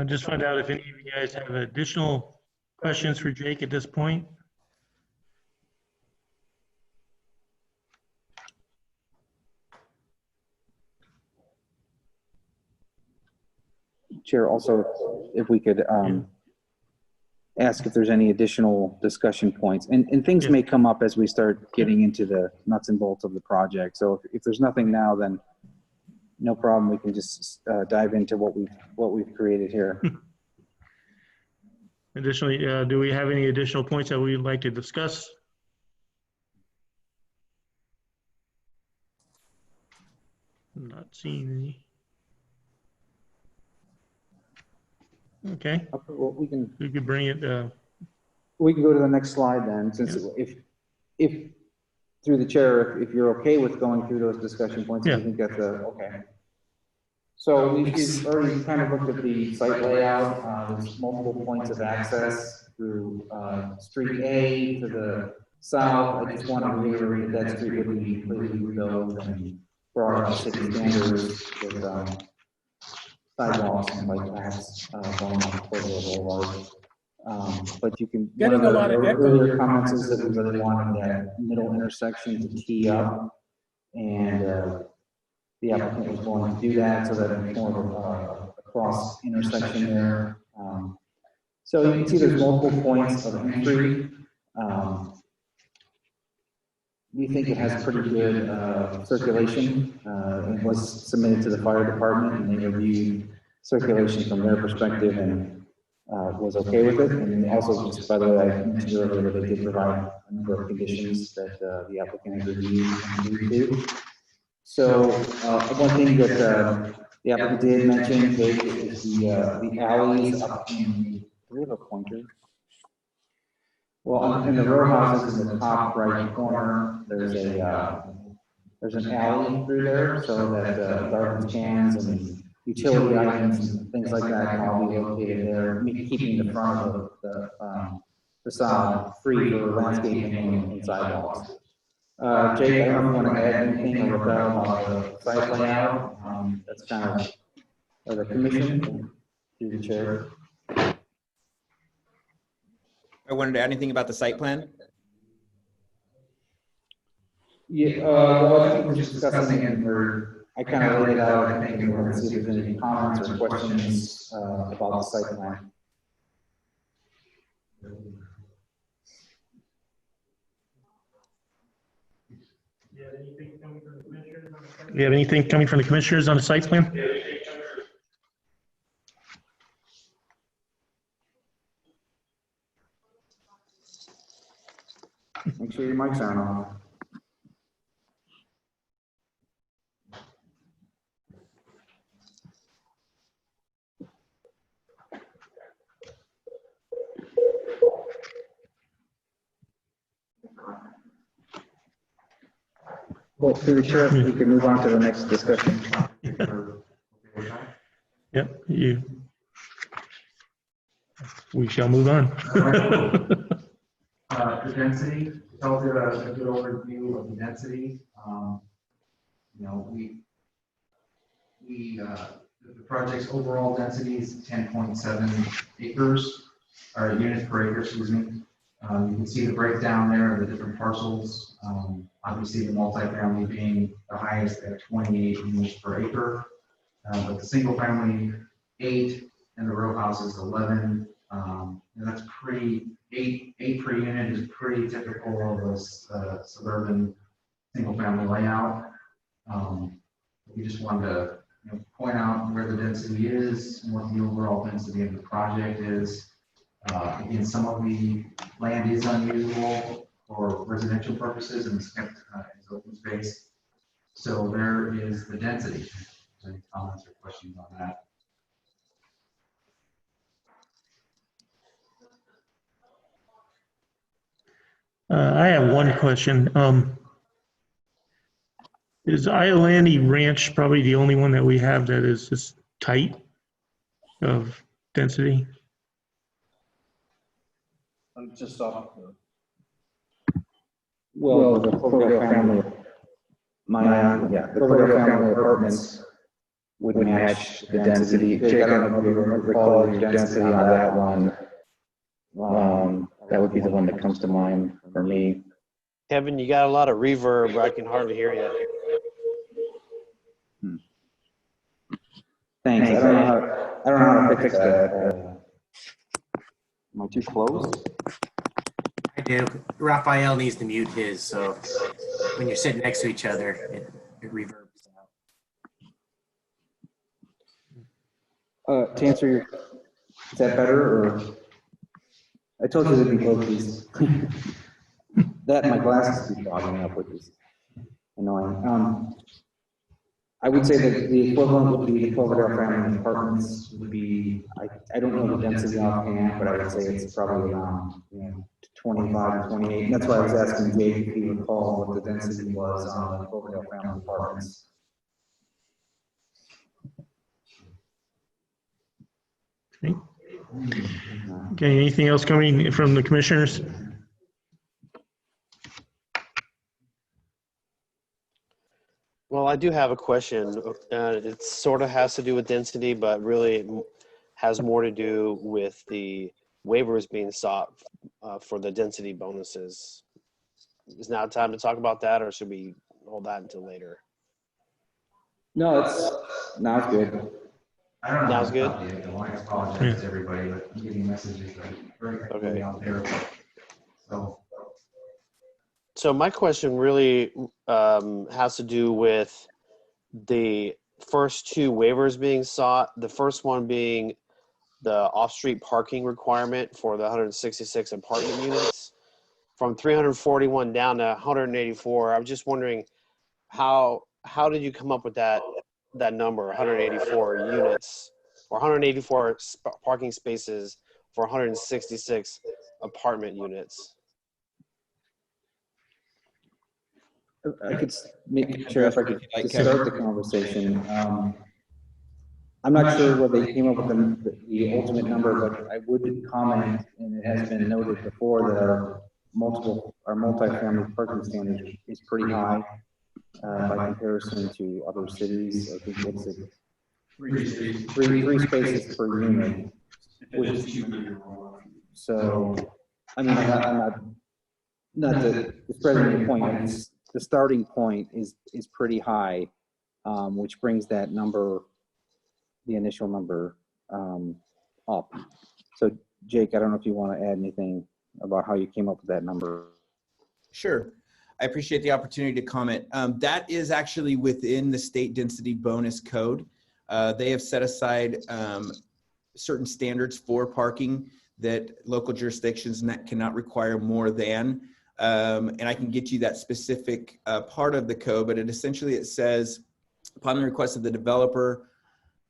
Just find out if any of you guys have additional questions for Jake at this point. Chair, also, if we could ask if there's any additional discussion points. And things may come up as we start getting into the nuts and bolts of the project. So if there's nothing now, then no problem. We can just dive into what we've created here. Additionally, do we have any additional points that we'd like to discuss? I'm not seeing any. Okay, Well, we can bring it. we can go to the next slide then, since if through the chair, if you're okay with going through those discussion points, Yeah. I think that's okay. So we've already kind of looked at the site layout. There's multiple points of access through Street A to the south. I just want to reiterate that that street would be completely rebuilt and brought up to city standards with sidewalks and bike paths going up Cloverdale Boulevard. But you can, Getting one of a lot the of echo. earlier comments is that we really wanted that middle intersection to tee up, and the applicant was going to do that so that it's more of a cross intersection there. So you can see there's multiple points of entry. We think it has pretty good circulation. It was submitted to the fire department, and they reviewed circulation from their perspective and was okay with it. And also, just by the way, I mentioned earlier, they did provide a number of conditions that the applicant has reviewed and agreed to. So one thing that the applicant did mention, Jake, is the alleys up in, do we have a pointer? Well, in the row houses in the top right corner, there's an alley through there so that garbage cans and utility items and things like that can all be located there, keeping the front of the facade free for landscaping and sidewalks. Jake, I don't know if you want to add anything or Raquel about the site layout. That's kind of the commission through the chair. I wanted to add anything about the site plan. Yeah, well, I think we're just discussing it, and I kind of laid it out, I think, and we're going to see if there's any comments or questions about the site plan. You have anything coming from the commissioners on the site plan? Make sure your mics aren't on. Well, through the chair, we can move on to the next discussion. Yep, we shall move on. The density, tells you a good overview of the density. You know, the project's overall density is 10.7 acres, or units per acre, excuse me. You can see the breakdown there of the different parcels. Obviously, the multifamily being the highest at 28 units per acre, but the single family 8 and the row house is 11. And that's eight per unit is pretty typical of a suburban single family layout. We just wanted to point out where the density is and what the overall density of the project is. Again, some of the land is unusual for residential purposes and it's kept as open space. So there is the density. Any comments or questions on that? I have one question. Is Iolani Ranch probably the only one that we have that is just tight of density? Just off. Well, the Cloverdale family, the Cloverdale family apartments would match the density. Jake, I don't know if you recall your density on that one. That would be the one that comes to mind for me. Kevin, you got a lot of reverb. I can hardly hear you. Thanks. I don't know how to fix that. Am I too close? I do. Raphael needs to mute his, so when you're sitting next to each other, it reverbs out. To answer your, is that better or? I told you there'd be bogeys. That and my glasses keep fogging up, which is annoying. I would say that the equivalent would be the Cloverdale family apartments would be, I don't know the density offhand, but I would say it's probably around, 25 to 28. And that's why I was asking Jake if he recalled what the density was on the Cloverdale family apartments. Okay, anything else coming from the commissioners? Well, I do have a question. It sort of has to do with density, but really has more to do with the waivers being sought for the density bonuses. Is now time to talk about that, or should we hold that until later? No, now it's good. I don't know. Now's good? I want to apologize to everybody, but I'm getting messages that are very clearly out there. So my question really has to do with the first two waivers being sought. The first one being the off-street parking requirement for the 166 apartment units from 341 down to 184. I was just wondering how did you come up with that number, 184 units or 184 parking spaces for 166 apartment units? I could make sure if I could start the conversation. I'm not sure where they came up with the ultimate number, but I would comment, and it has been noted before, that our multifamily parking standard is pretty high by comparison to other cities. I think it's at three spaces per unit. So, I mean, I'm not disparaging your point. It's, the starting point is pretty high, which brings that number, the initial number, up. So Jake, I don't know if you want to add anything about how you came up with that number. Sure. I appreciate the opportunity to comment. That is actually within the state density bonus code. They have set aside certain standards for parking that local jurisdictions cannot require more than. And I can get you that specific part of the code, but it says, upon the request of the developer,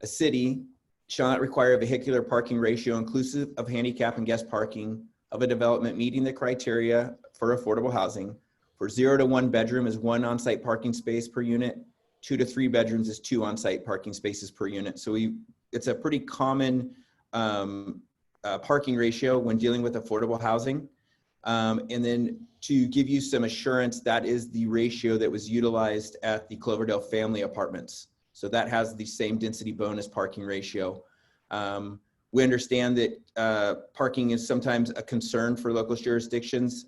a city shall not require a vehicular parking ratio inclusive of handicap and guest parking of a development meeting the criteria for affordable housing. For 0 to 1 bedroom is 1 on-site parking space per unit. 2 to 3 bedrooms is 2 on-site parking spaces per unit. So it's a pretty common parking ratio when dealing with affordable housing. And then to give you some assurance, that is the ratio that was utilized at the Cloverdale family apartments. So that has the same density bonus parking ratio. We understand that parking is sometimes a concern for local jurisdictions.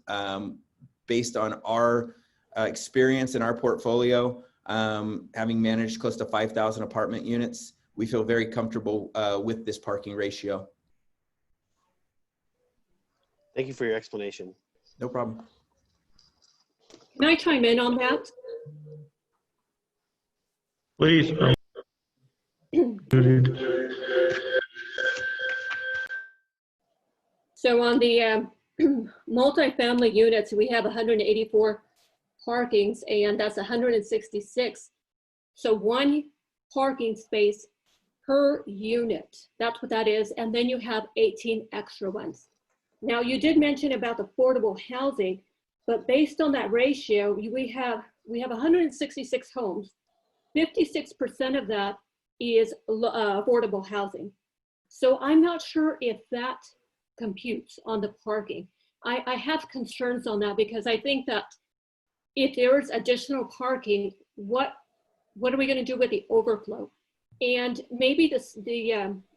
Based on our experience in our portfolio, having managed close to 5,000 apartment units, we feel very comfortable with this parking ratio. Thank you for your explanation. No problem. Can I chime in on that? Please. So on the multifamily units, we have 184 parkings, and that's 166. So 1 parking space per unit. That's what that is. And then you have 18 extra ones. Now, you did mention about affordable housing, but based on that ratio, we have 166 homes. 56% of that is affordable housing. So I'm not sure if that computes on the parking. I have concerns on that because I think that if there is additional parking, what are we going to do with the overflow? And maybe the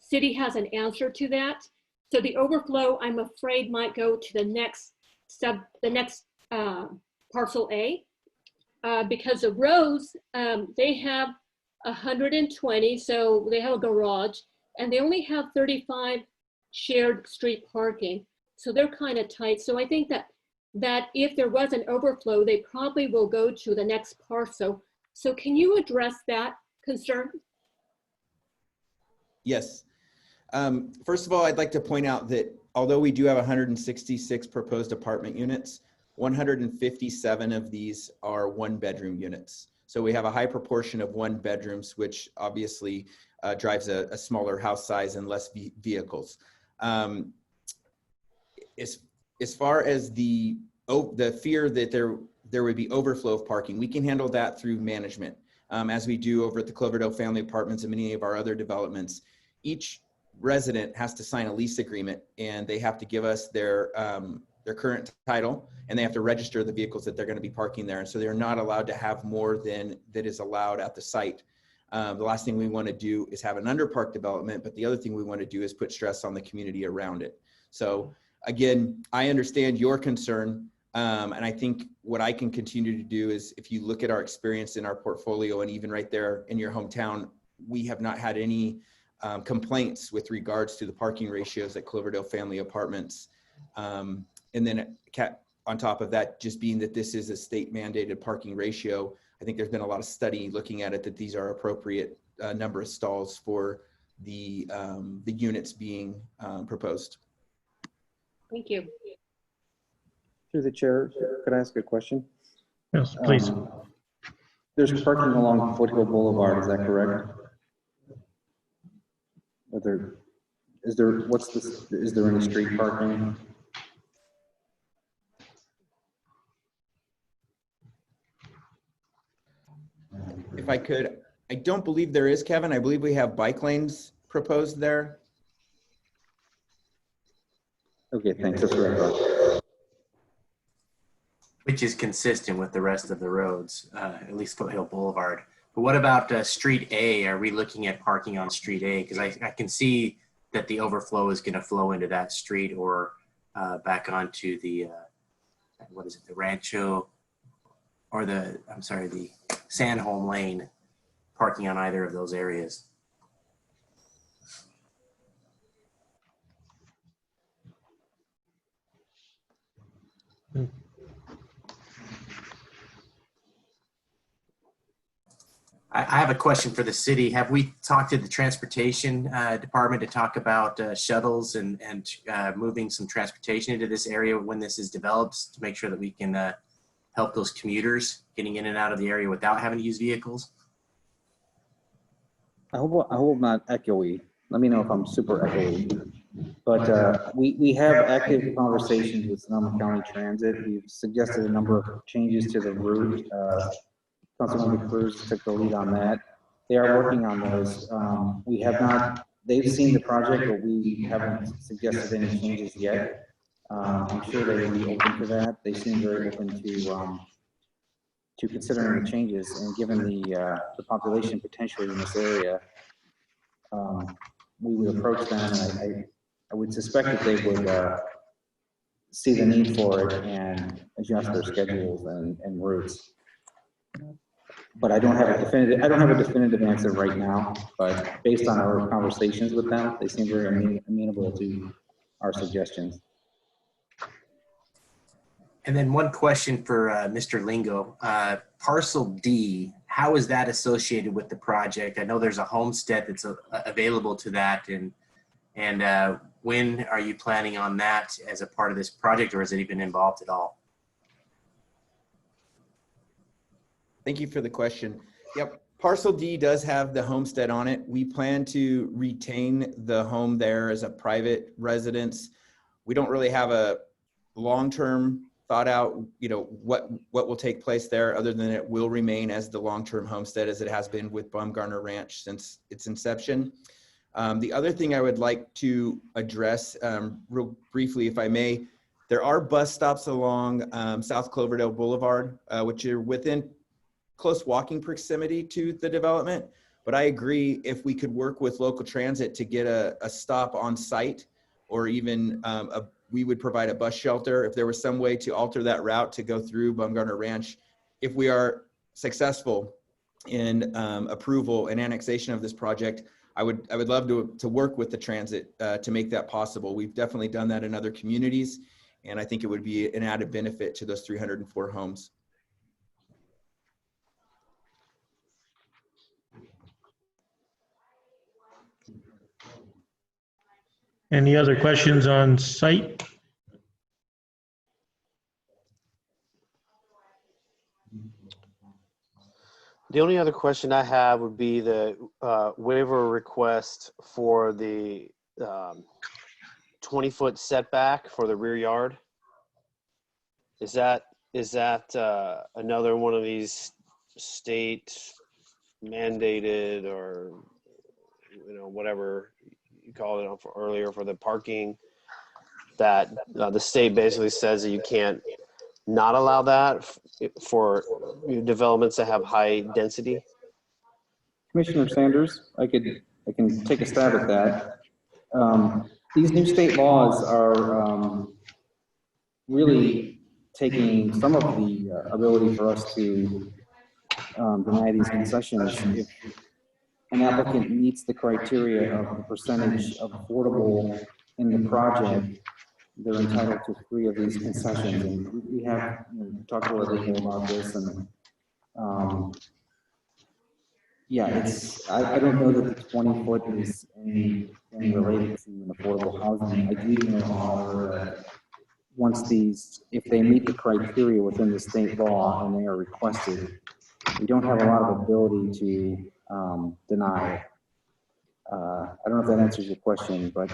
city has an answer to that. So the overflow, I'm afraid, might go to the next parcel A, because the rows, they have 120, so they have a garage, and they only have 35 shared street parking. So they're kind of tight. So I think that if there was an overflow, they probably will go to the next parcel. So can you address that concern? Yes. First of all, I'd like to point out that although we do have 166 proposed apartment units, 157 of these are 1-bedroom units. So we have a high proportion of 1-bedrooms, which obviously drives a smaller house size and less vehicles. As far as the fear that there would be overflow of parking, we can handle that through management, as we do over at the Cloverdale Family Apartments and many of our other developments. Each resident has to sign a lease agreement, and they have to give us their current title, and they have to register the vehicles that they're going to be parking there. And so they're not allowed to have more than that is allowed at the site. The last thing we want to do is have an underpark development, but the other thing we want to do is put stress on the community around it. So again, I understand your concern, and I think what I can continue to do is, if you look at our experience in our portfolio, and even right there in your hometown, we have not had any complaints with regards to the parking ratios at Cloverdale Family Apartments. And then on top of that, just being that this is a state mandated parking ratio, I think there's been a lot of study looking at it, that these are appropriate number of stalls for the units being proposed. Thank you. Through the chair, could I ask a question? Yes, please. There's parking along Foothill Boulevard, is that correct? Is there any street parking? If I could, I don't believe there is, Kevin. I believe we have bike lanes proposed there. Okay, thanks. That's what I thought. Which is consistent with the rest of the roads, at least Foothill Boulevard. But what about Street A? Are we looking at parking on Street A? Because I can see that the overflow is going to flow into that street, or back onto the, what is it, the Rancho, or the Sandholm Lane, parking on either of those areas. I have a question for the city. Have we talked to the transportation department to talk about shuttles and moving some transportation into this area when this is developed, to make sure that we can help those commuters getting in and out of the area without having to use vehicles? I hope I'm not echoey. Let me know if I'm super echoey. But we have active conversations with Sonoma County Transit. We've suggested a number of changes to the route. Councilmember Cruz took the lead on that. They are working on those. We have not, they've seen the project, but we haven't suggested any changes yet. I'm sure they would be open to that. They seem very open to considering the changes, and given the population potentially in this area, we would approach them, and I would suspect that they would see the need for it and adjust their schedules and routes. But I don't have a definitive answer right now, but based on our conversations with them, they seem very amenable to our suggestions. And then one question for Mr. Lingo. Parcel D, how is that associated with the project? I know there's a homestead that's available to that, and when are you planning on that as a part of this project, or has it even involved at all? Thank you for the question. Yep, Parcel D does have the homestead on it. We plan to retain the home there as a private residence. We don't really have a long-term thought out, what will take place there, other than it will remain as the long-term homestead as it has been with Baumgartner Ranch since its inception. The other thing I would like to address real briefly, if I may, there are bus stops along South Cloverdale Boulevard, which are within close walking proximity to the development. But I agree, if we could work with local transit to get a stop on site, or even we would provide a bus shelter. If there was some way to alter that route to go through Baumgartner Ranch, if we are successful in approval and annexation of this project, I would love to work with the transit to make that possible. We've definitely done that in other communities, and I think it would be an added benefit to those 304 homes. Any other questions on site? The only other question I have would be the waiver request for the 20-foot setback for the rear yard. Is that another one of these state mandated, or whatever you called it earlier, for the parking, that the state basically says that you can't not allow that for developments that have high density? Commissioner Sanders, I can take a stab at that. These new state laws are really taking some of the ability for us to deny these concessions. If an applicant meets the criteria of the percentage of affordable in the project, they're entitled to 3 of these concessions. And we have talked to our legal about this, and yeah, I don't know that the 20-foot is anything related to an affordable housing. I do know, however, that if they meet the criteria within the state law and they are requested, we don't have a lot of ability to deny it. I don't know if that answers your question, but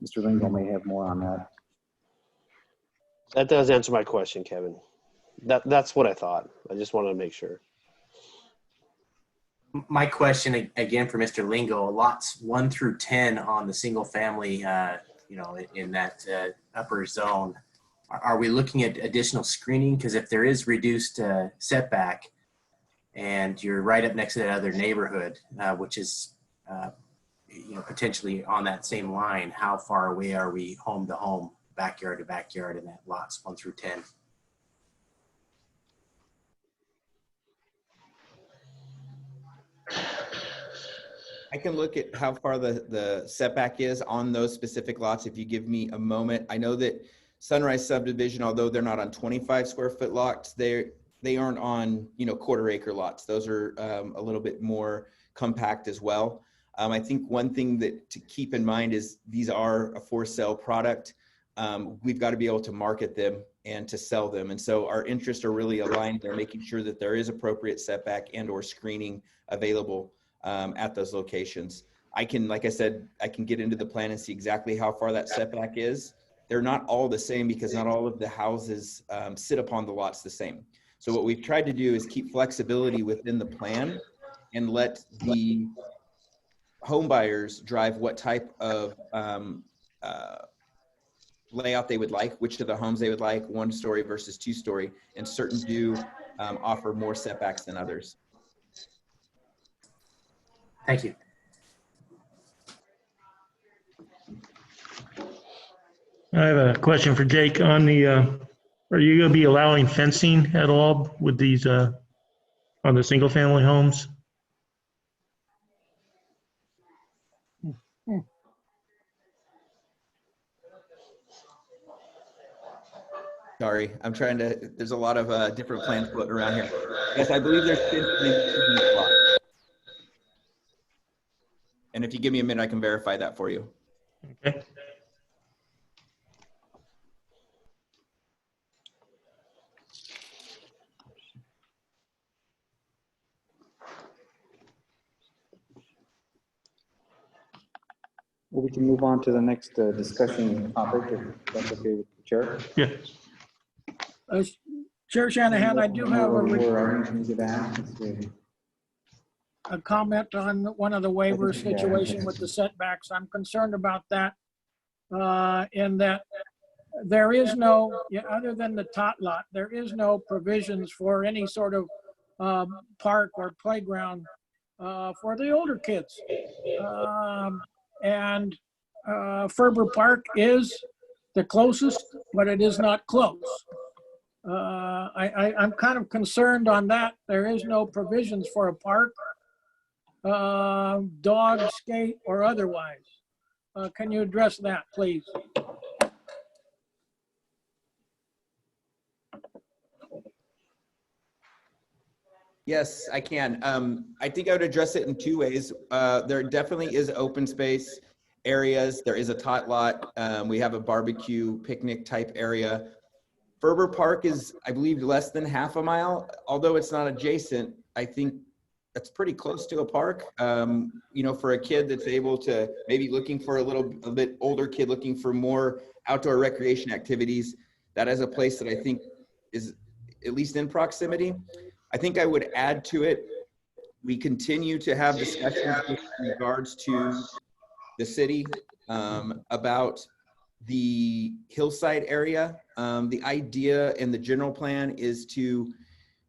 Mr. Lingo may have more on that. That does answer my question, Kevin. That's what I thought. I just wanted to make sure. My question again for Mr. Lingo, lots 1 through 10 on the single family, in that upper zone. Are we looking at additional screening? Because if there is reduced setback, and you're right up next to that other neighborhood, which is potentially on that same line, how far away are we home to home, backyard to backyard in that lots 1 through 10? I can look at how far the setback is on those specific lots if you give me a moment. I know that Sunrise subdivision, although they're not on 25 square foot lots, they aren't on 1/4 acre lots. Those are a little bit more compact as well. I think one thing that to keep in mind is these are a for sale product. We've got to be able to market them and to sell them. And so our interests are really aligned. They're making sure that there is appropriate setback and or screening available at those locations. Like I said, I can get into the plan and see exactly how far that setback is. They're not all the same because not all of the houses sit upon the lots the same. So what we've tried to do is keep flexibility within the plan and let the home buyers drive what type of layout they would like, which of the homes they would like, 1-story versus 2-story, and certain do offer more setbacks than others. Thank you. I have a question for Jake on the, are you going to be allowing fencing at all with these, on the single family homes? Sorry, I'm trying to, there's a lot of different plans floating around here. Yes, I believe there's fencing in each lot. And if you give me a minute, I can verify that for you. Okay. Well, we can move on to the next discussion topic, if that's okay with the chair. Yeah. Chair Shanahan, I do have a comment on one of the waiver situation with the setbacks. I'm concerned about that in that there is no, other than the tot lot, there is no provisions for any sort of park or playground for the older kids. And Ferber Park is the closest, but it is not close. I'm kind of concerned on that. There is no provisions for a park, dog, skate, or otherwise. Can you address that, please? Yes, I can. I think I would address it in 2 ways. There definitely is open space areas. There is a tot lot. We have a barbecue picnic type area. Ferber Park is, I believe, less than half a mile. Although it's not adjacent, I think that's pretty close to a park. You know, for a kid that's able to, maybe looking for a bit older kid looking for more outdoor recreation activities, that is a place that I think is at least in proximity. I think I would add to it, we continue to have discussions with regards to the city about the hillside area. The idea in the general plan is to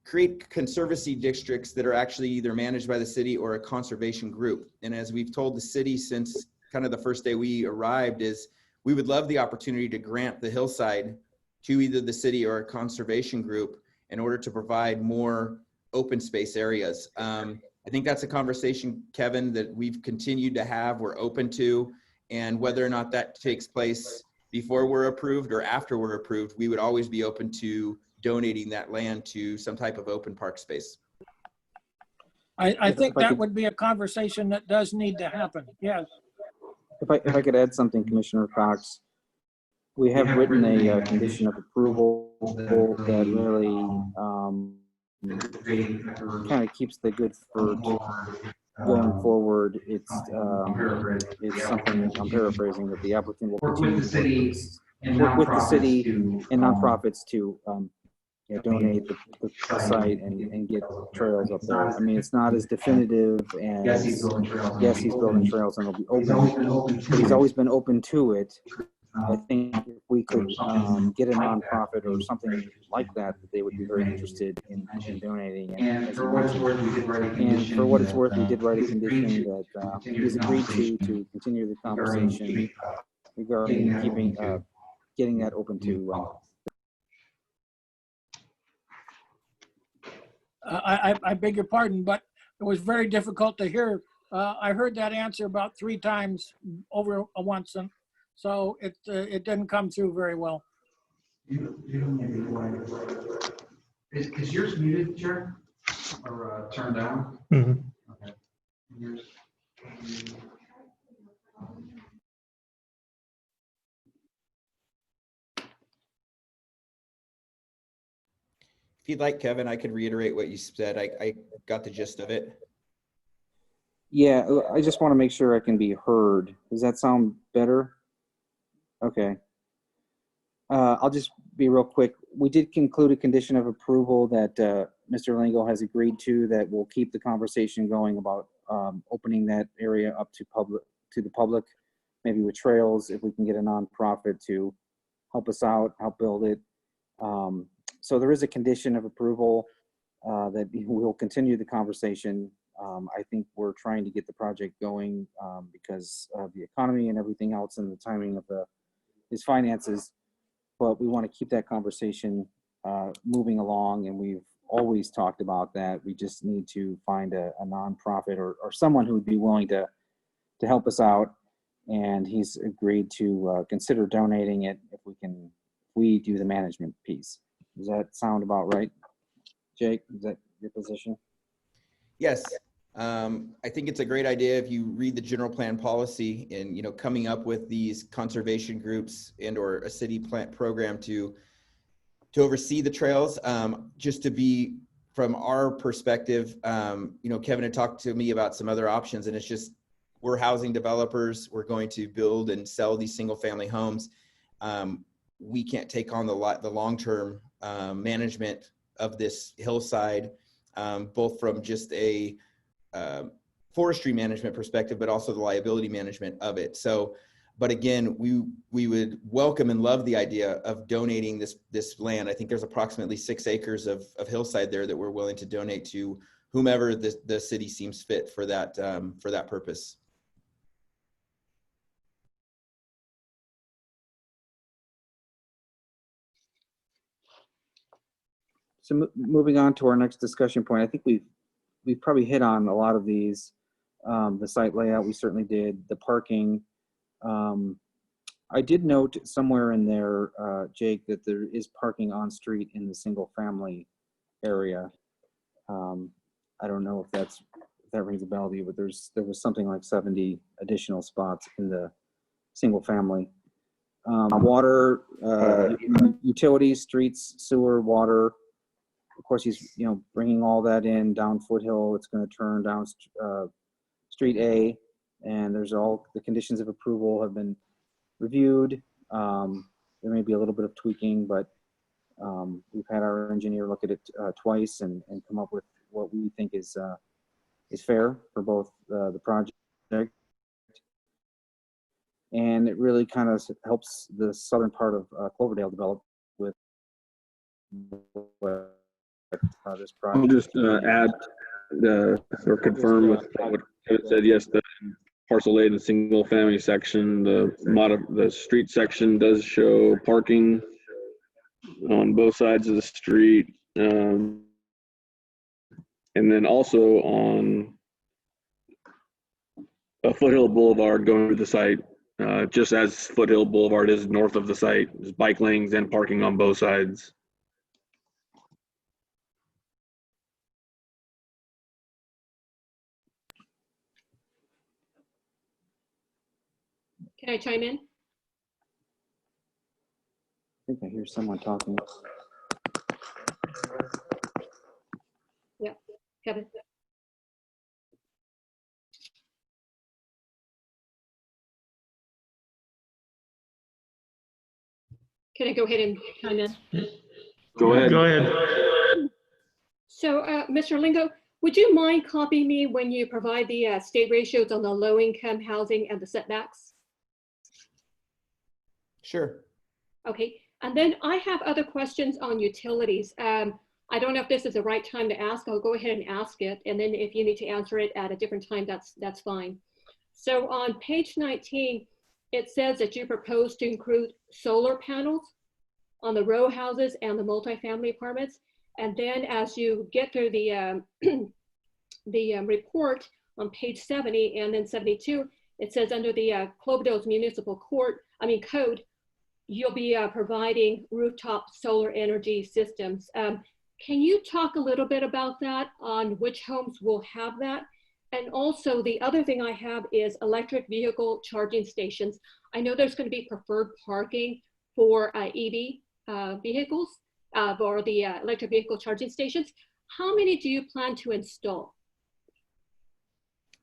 create conservancy districts that are actually either managed by the city or a conservation group. And as we've told the city since kind of the first day we arrived, is we would love the opportunity to grant the hillside to either the city or a conservation group in order to provide more open space areas. I think that's a conversation, Kevin, that we've continued to have, we're open to, and whether or not that takes place before we're approved or after we're approved, we would always be open to donating that land to some type of open park space. I think that would be a conversation that does need to happen. Yes. If I could add something, Commissioner Cox, we have written a condition of approval that really kind of keeps the good for going forward. It's something, I'm paraphrasing, that the applicant will continue to work with the city and nonprofits to donate the site and get trails up there. I mean, it's not as definitive as, yes, he's building trails and it'll be open, but he's always been open to it. I think if we could get a nonprofit or something like that, they would be very interested in donating. And for what it's worth, we did write a condition that he's agreed to continue the conversation regarding keeping, getting that open to. I beg your pardon, but it was very difficult to hear. I heard that answer about 3 times over once, and so it didn't come through very well. Is yours muted, Chair, or turned down? Mhm. Okay. Yours. If you'd like, Kevin, I could reiterate what you said. I got the gist of it. Yeah, I just want to make sure I can be heard. Does that sound better? Okay. I'll just be real quick. We did conclude a condition of approval that Mr. Lingo has agreed to, that will keep the conversation going about opening that area up to the public, maybe with trails, if we can get a nonprofit to help us out, help build it. So there is a condition of approval that we'll continue the conversation. I think we're trying to get the project going because of the economy and everything else and the timing of his finances. But we want to keep that conversation moving along, and we've always talked about that. We just need to find a nonprofit or someone who would be willing to help us out, and he's agreed to consider donating it if we do the management piece. Does that sound about right, Jake? Is that your position? Yes. I think it's a great idea if you read the general plan policy and, coming up with these conservation groups and or a city plant program to oversee the trails. Just to be from our perspective, Kevin had talked to me about some other options, and it's just, we're housing developers. We're going to build and sell these single family homes. We can't take on the long-term management of this hillside, both from just a forestry management perspective, but also the liability management of it. So, but again, we would welcome and love the idea of donating this land. I think there's approximately 6 acres of hillside there that we're willing to donate to whomever the city seems fit for that purpose. So moving on to our next discussion point, I think we've probably hit on a lot of these. The site layout, we certainly did. The parking. I did note somewhere in there, Jake, that there is parking on street in the single family area. I don't know if that rings a bell to you, but there was something like 70 additional spots in the single family. Water, utilities, streets, sewer, water. Of course, he's, you know, bringing all that in down Foothill. It's going to turn down Street A, and there's all the conditions of approval have been reviewed. There may be a little bit of tweaking, but we've had our engineer look at it twice and come up with what we think is fair for both the project. And it really kind of helps the southern part of Cloverdale develop with this project. I'll just add or confirm with what Kevin said. Yes, the parcel A, the single family section, the street section does show parking on both sides of the street. And then also on Foothill Boulevard going to the site, just as Foothill Boulevard is north of the site, there's bike lanes and parking on both sides. Can I chime in? I think I hear someone talking. Yeah, Kevin. Can I go ahead and chime in? Go ahead. Go ahead. So, Mr. Lingo, would you mind copying me when you provide the state ratios on the low-income housing and the setbacks? Sure. Okay, and then I have other questions on utilities. I don't know if this is the right time to ask. I'll go ahead and ask it, and then if you need to answer it at a different time, that's fine. So on page 19, it says that you propose to include solar panels on the row houses and the multifamily apartments. And then as you get through the report on page 70 and then 72, it says under the Cloverdale's municipal code, you'll be providing rooftop solar energy systems. Can you talk a little bit about that, on which homes will have that? And also the other thing I have is electric vehicle charging stations. I know there's going to be preferred parking for EV vehicles or the electric vehicle charging stations. How many do you plan to install?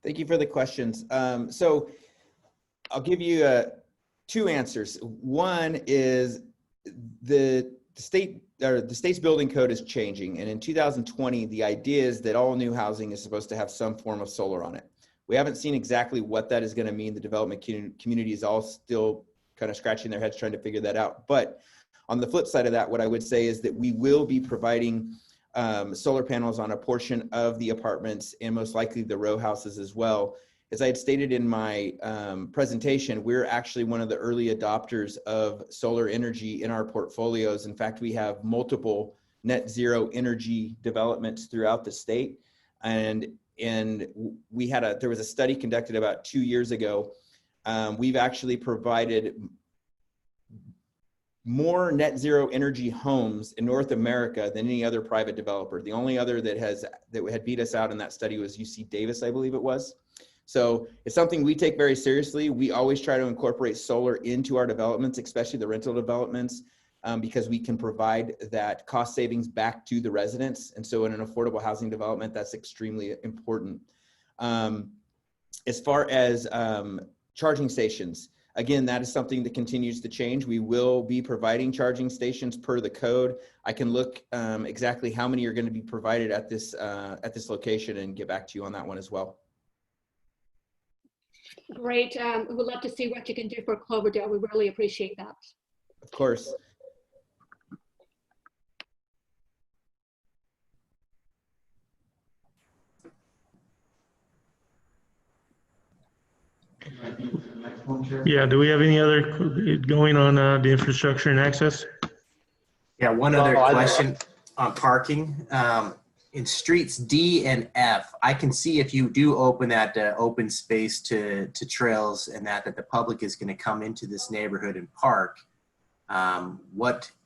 Thank you for the questions. So I'll give you two answers. One is the state's building code is changing, and in 2020, the idea is that all new housing is supposed to have some form of solar on it. We haven't seen exactly what that is going to mean. The development community is all still kind of scratching their heads trying to figure that out. But on the flip side of that, what I would say is that we will be providing solar panels on a portion of the apartments and most likely the row houses as well. As I had stated in my presentation, we're actually one of the early adopters of solar energy in our portfolios. In fact, we have multiple net zero energy developments throughout the state. And there was a study conducted about 2 years ago. We've actually provided more net zero energy homes in North America than any other private developer. The only other that had beat us out in that study was UC Davis, I believe it was. So it's something we take very seriously. We always try to incorporate solar into our developments, especially the rental developments, because we can provide that cost savings back to the residents. And so in an affordable housing development, that's extremely important. As far as charging stations, again, that is something that continues to change. We will be providing charging stations per the code. I can look exactly how many are going to be provided at this location and get back to you on that one as well. Great. We'd love to see what you can do for Cloverdale. We really appreciate that. Of course. Yeah, do we have any other going on the infrastructure and access? Yeah, one other question on parking. In streets D and F, I can see if you do open that open space to trails and that the public is going to come into this neighborhood and park.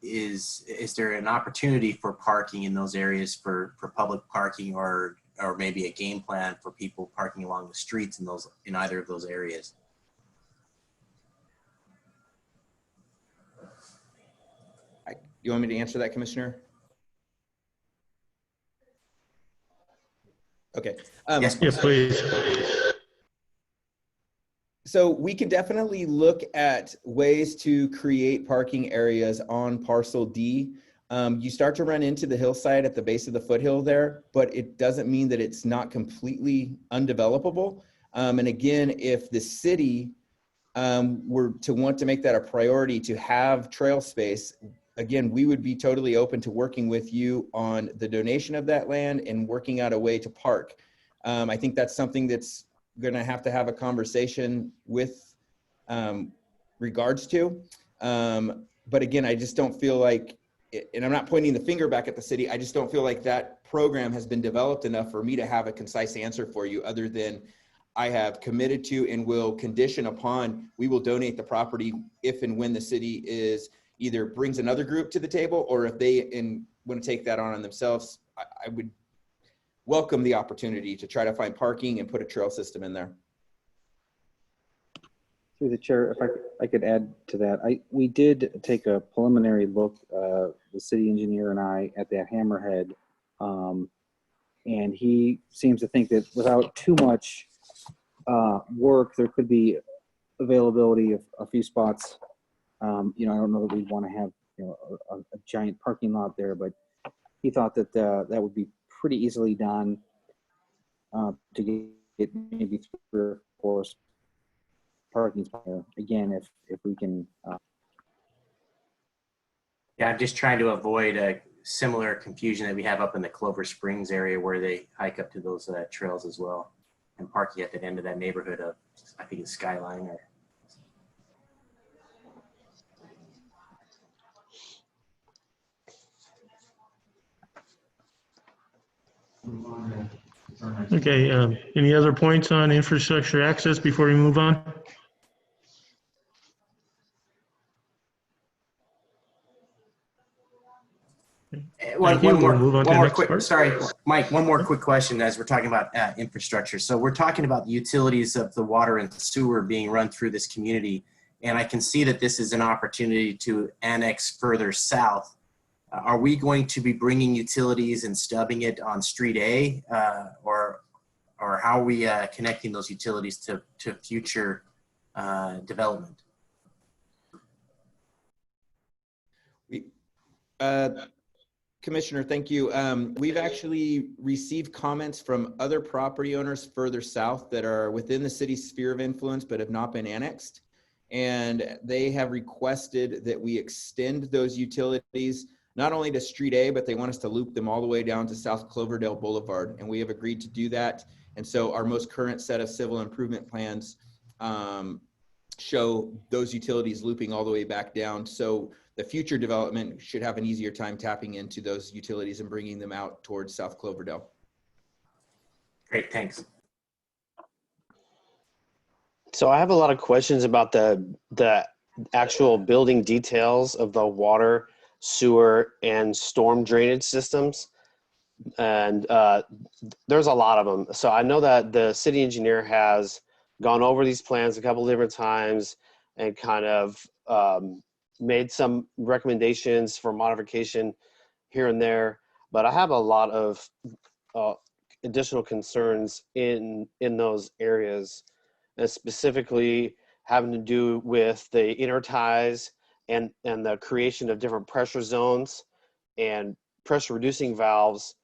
Is there an opportunity for parking in those areas for public parking, or maybe a game plan for people parking along the streets in either of those areas? You want me to answer that, Commissioner? Okay. Yes, Yeah, please. So we can definitely look at ways to create parking areas on parcel D. You start to run into the hillside at the base of the foothill there, but it doesn't mean that it's not completely undevelopable. And again, if the city were to want to make that a priority to have trail space, again, we would be totally open to working with you on the donation of that land and working out a way to park. I think that's something that's going to have a conversation with regards to. But again, I just don't feel like, and I'm not pointing the finger back at the city, I just don't feel like that program has been developed enough for me to have a concise answer for you, other than I have committed to and will condition upon, we will donate the property if and when the city is either brings another group to the table, or if they want to take that on themselves, I would welcome the opportunity to try to find parking and put a trail system in there. Through the chair, if I could add to that, we did take a preliminary look, the city engineer and I, at that hammerhead, and he seems to think that without too much work, there could be availability of a few spots. You know, I don't know that we want to have, you know, a giant parking lot there, but he thought that that would be pretty easily done to get maybe 3 or 4 parking spots there. Again, if we can. Yeah, I'm just trying to avoid a similar confusion that we have up in the Clover Springs area where they hike up to those trails as well, and parking at the end of that neighborhood of, I think it's Skyline or. Okay, any other points on infrastructure access before we move on? One more quick, sorry, Mike, one more Sure. quick question as we're talking about infrastructure. So we're talking about the utilities of the water and sewer being run through this community. And I can see that this is an opportunity to annex further south. Are we going to be bringing utilities and stubbing it on Street A, or how are we connecting those utilities to future development? Commissioner, thank you. We've actually received comments from other property owners further south that are within the city's sphere of influence but have not been annexed. And they have requested that we extend those utilities not only to Street A, but they want us to loop them all the way down to South Cloverdale Boulevard. And we have agreed to do that. And so our most current set of civil improvement plans show those utilities looping all the way back down. So the future development should have an easier time tapping into those utilities and bringing them out towards South Cloverdale. Great, thanks. So I have a lot of questions about the actual building details of the water, sewer, and storm drainage systems. And there's a lot of them. So I know that the city engineer has gone over these plans a couple of different times and kind of made some recommendations for modification here and there. But I have a lot of additional concerns in those areas, and specifically having to do with the interties and the creation of different pressure zones and pressure reducing valves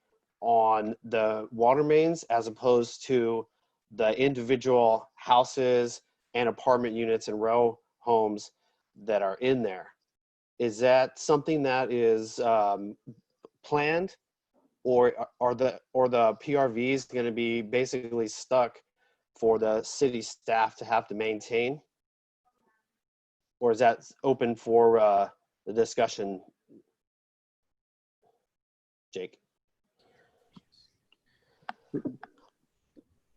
on the water mains, as opposed to the individual houses and apartment units and row homes that are in there. Is that something that is planned, or are the PRVs going to be basically stuck for the city staff to have to maintain? Or is that open for the discussion, Jake?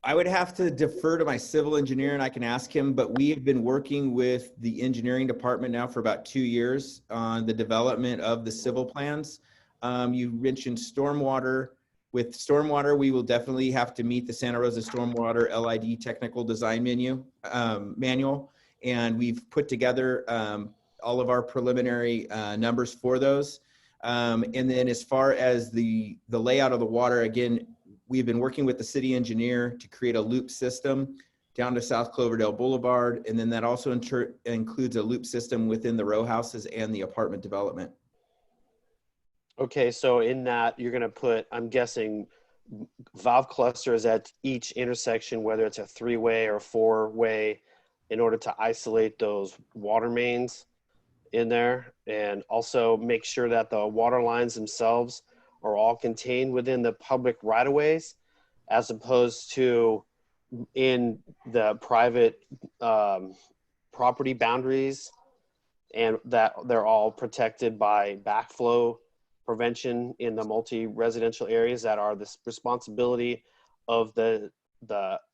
I would have to defer to my civil engineer and I can ask him, but we have been working with the engineering department now for about 2 years on the development of the civil plans. You mentioned stormwater. With stormwater, we will definitely have to meet the Santa Rosa Stormwater LID technical design manual. And we've put together all of our preliminary numbers for those. And then as far as the layout of the water, again, we've been working with the city engineer to create a loop system down to South Cloverdale Boulevard. And then that also includes a loop system within the row houses and the apartment development. Okay, so in that, you're gonna put, I'm guessing, valve clusters at each intersection, whether it's a three-way or four-way, in order to isolate those water mains in there, and also make sure that the water lines themselves are all contained within the public right-of-ways, as opposed to in the private property boundaries, and that they're all protected by backflow prevention in the multi-residential areas that are the responsibility of the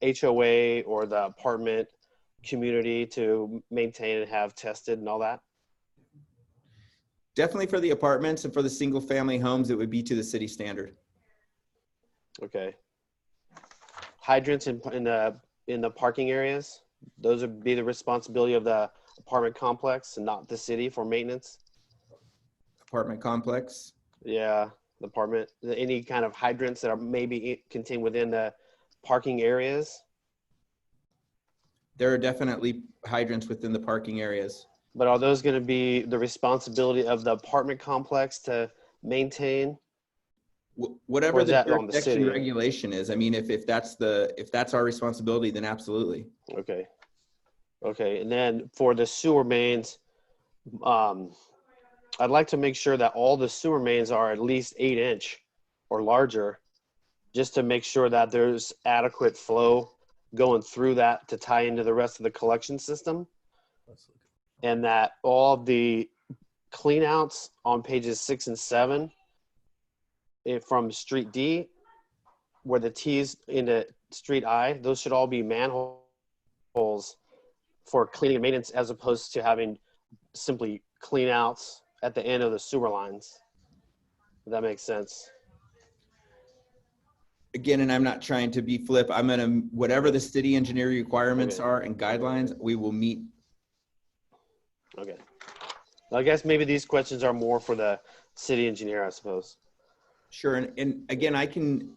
HOA or the apartment community to maintain and have tested and all that? Definitely for the apartments, and for the single family homes, it would be to the city standard. Okay. Hydrants in the parking areas, those would be the responsibility of the apartment complex and not the city for maintenance? Apartment complex. Yeah, the apartment, any kind of hydrants that are maybe contained within the parking areas? There are definitely hydrants within the parking areas. But are those going to be the responsibility of the apartment complex to maintain? Whatever Or is the that on the jurisdiction city? regulation is. I mean, if that's our responsibility, then absolutely. Okay. Okay, and then for the sewer mains, I'd like to make sure that all the sewer mains are at least 8-inch or larger, just to make sure that there's adequate flow going through that to tie into the rest of the collection system. And that all the cleanouts on pages 6 and 7 from street D, where the T's into street I, those should all be manholes for cleaning and maintenance, as opposed to having simply clean outs at the end of the sewer lines. If that makes sense. Again, and I'm not trying to be flip, I'm gonna, whatever the city engineer requirements Okay. are and guidelines, we will meet. Okay. I guess maybe these questions are more for the city engineer, I suppose. Sure, and again, I can,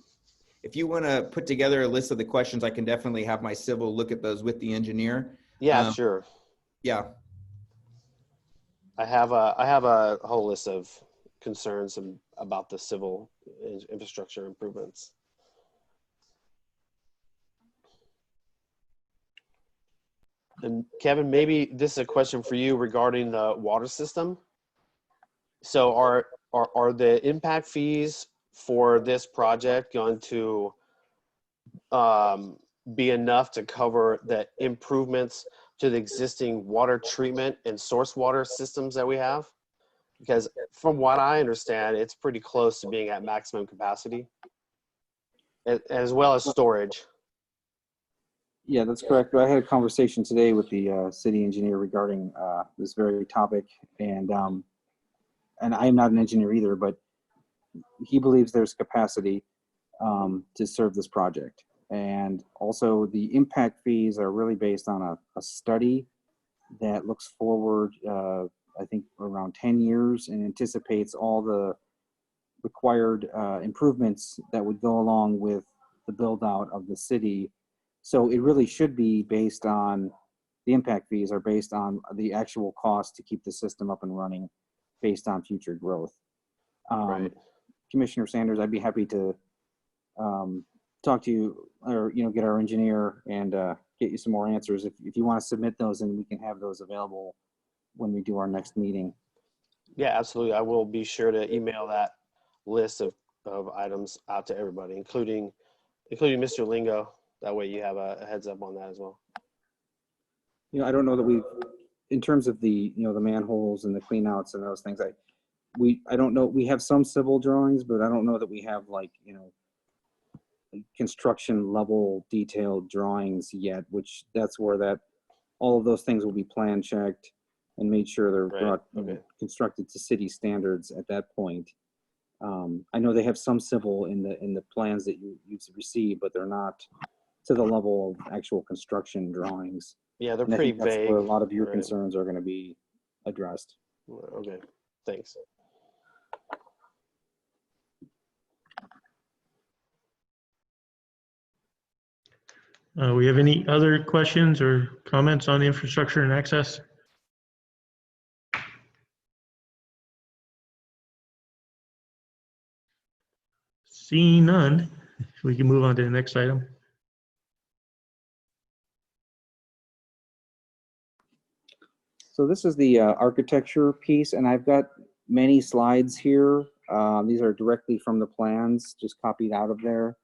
if you wanna put together a list of the questions, I can definitely have my civil look at those with the engineer. Yeah, sure. Yeah. I have a whole list of concerns about the civil infrastructure improvements. And Kevin, maybe this is a question for you regarding the water system. So are the impact fees for this project going to be enough to cover the improvements to the existing water treatment and source water systems that we have? Because from what I understand, it's pretty close to being at maximum capacity, as well as storage. Yeah, that's correct. I had a conversation today with the city engineer regarding this very topic, and I am not an engineer either, but he believes there's capacity to serve this project. And also the impact fees are really based on a study that looks forward, I think around 10 years, and anticipates all the required improvements that would go along with the build out of the city. So it really should be based on, the impact fees are based on the actual cost to keep the system up and running based on future growth. Right. Commissioner Sanders, I'd be happy to talk to you, or get our engineer and get you some more answers. If you want to submit those, and we can have those available when we do our next meeting. Yeah, absolutely. I will be sure to email that list of items out to everybody, including Mr. Lingo. That way you have a heads up on that as well. I don't know that we, in terms of the, the manholes and the clean outs and those things, I don't know, we have some civil drawings, but I don't know that we have construction level detailed drawings yet, which that's where all of those things will be plan checked and made sure they're brought, constructed to city standards at that point. I know they have some civil in the plans that you've received, but they're not to the level of actual construction drawings. Yeah, they're And I pretty think that's vague. where a lot of your Right. concerns are going to be addressed. Okay, thanks. We have any other questions or comments on infrastructure and access? Seeing none, we can move on to the next item. So this is the architecture piece, and I've got many slides here. These are directly from the plans, just copied out of there.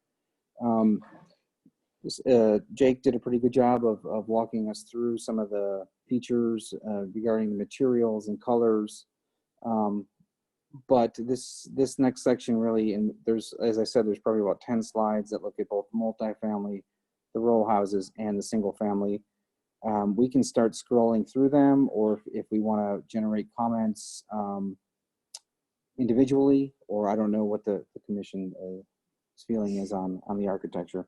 Jake did a pretty good job of walking us through some of the features regarding the materials and colors. But this next section really, and there's, as I said, there's probably about 10 slides that look at both multifamily, the row houses, and the single family. We can start scrolling through them, or if we want to generate comments individually, or I don't know what the commission's feeling is on the architecture.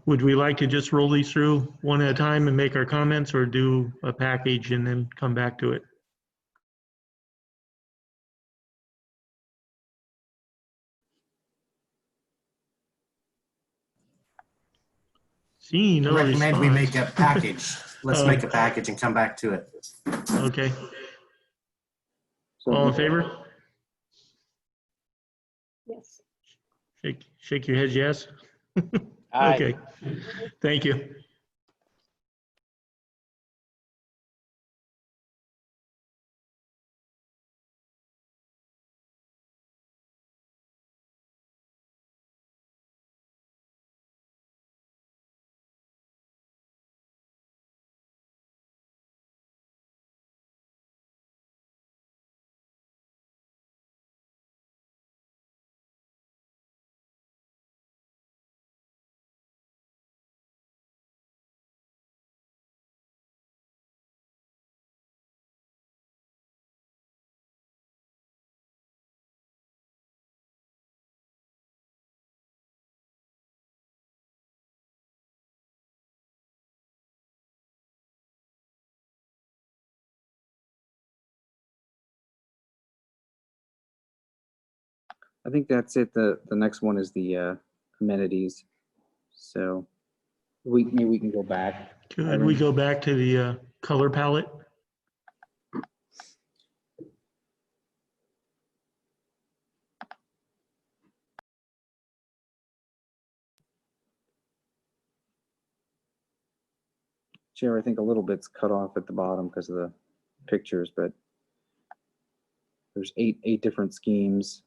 Would we like to just roll these through one at a time and make our comments, or do a package and then come back to it? Seeing no I recommend we response. make a package. Let's make a package and come back to it. Okay. So All in favor? Yes. Shake your heads, yes. Aye. Okay. Thank you. I think that's it. The next one is the amenities. So maybe we can go back. Could we go back to the color palette? Chair, I think a little bit's cut off at the bottom because of the pictures, but there's eight different schemes.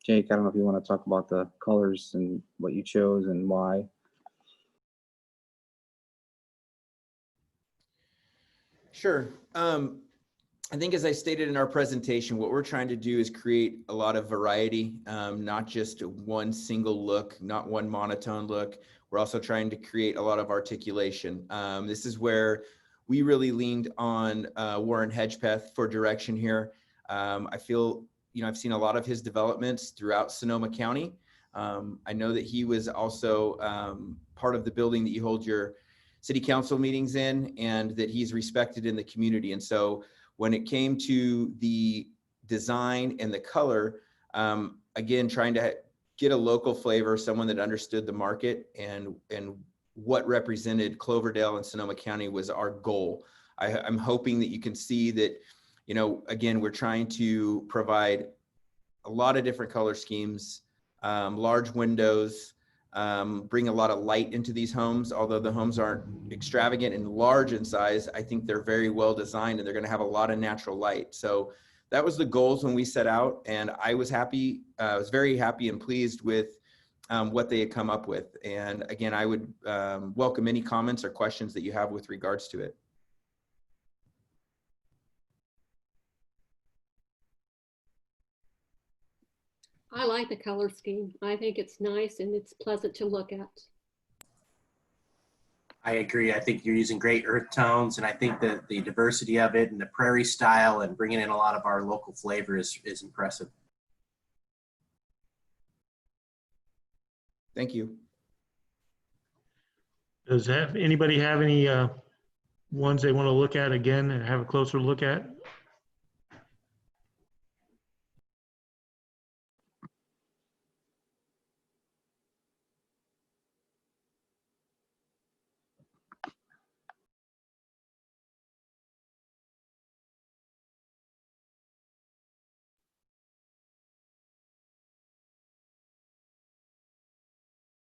Jake, I don't know if you want to talk about the colors and what you chose and why. Sure. I think as I stated in our presentation, what we're trying to do is create a lot of variety, not just one single look, not one monotone look. We're also trying to create a lot of articulation. This is where we really leaned on Warren Hedgepeth for direction here. I feel, I've seen a lot of his developments throughout Sonoma County. I know that he was also part of the building that you hold your city council meetings in, and that he's respected in the community. And so when it came to the design and the color, again, trying to get a local flavor, someone that understood the market and what represented Cloverdale and Sonoma County was our goal. I'm hoping that you can see that, again, we're trying to provide a lot of different color schemes, large windows, bring a lot of light into these homes. Although the homes aren't extravagant and large in size, I think they're very well designed and they're going to have a lot of natural light. So that was the goals when we set out, and I was happy. I was very happy and pleased with what they had come up with. And again, I would welcome any comments or questions that you have with regards to it. I like the color scheme. I think it's nice and it's pleasant to look at. I agree. I think you're using great earth tones, and I think that the diversity of it and the prairie style and bringing in a lot of our local flavor is impressive. Thank you. Does anybody have any ones they want to look at again and have a closer look at?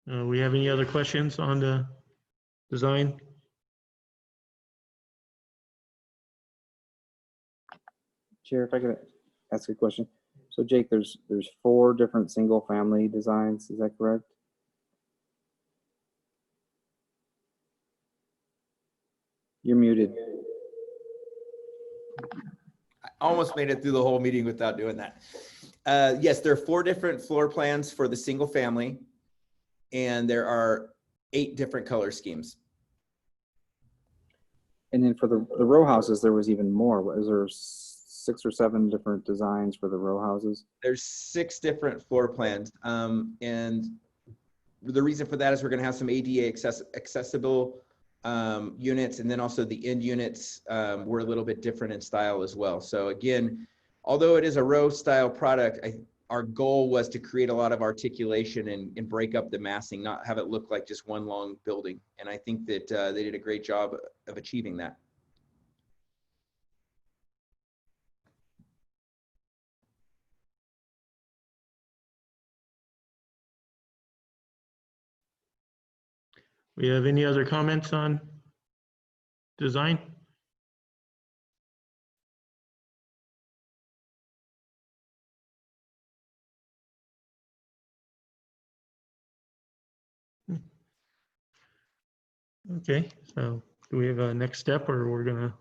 We have any other questions on the design? Chair, if I could ask a question. So Jake, there's 4 different single family designs, is that correct? You're muted. I almost made it through the whole meeting without doing that. Yes, there are 4 different floor plans for the single family, and there are 8 different color schemes. And then for the row houses, there was even more. Was there 6 or 7 different designs for the row houses? There's 6 different floor plans. And the reason for that is we're going to have some ADA accessible units, and then also the end units were a little bit different in style as well. So again, although it is a row style product, our goal was to create a lot of articulation and break up the massing, not have it look like just one long building. And I think that they did a great job of achieving that. We have any other comments on design? Okay, so do we have a next step, or we're gonna?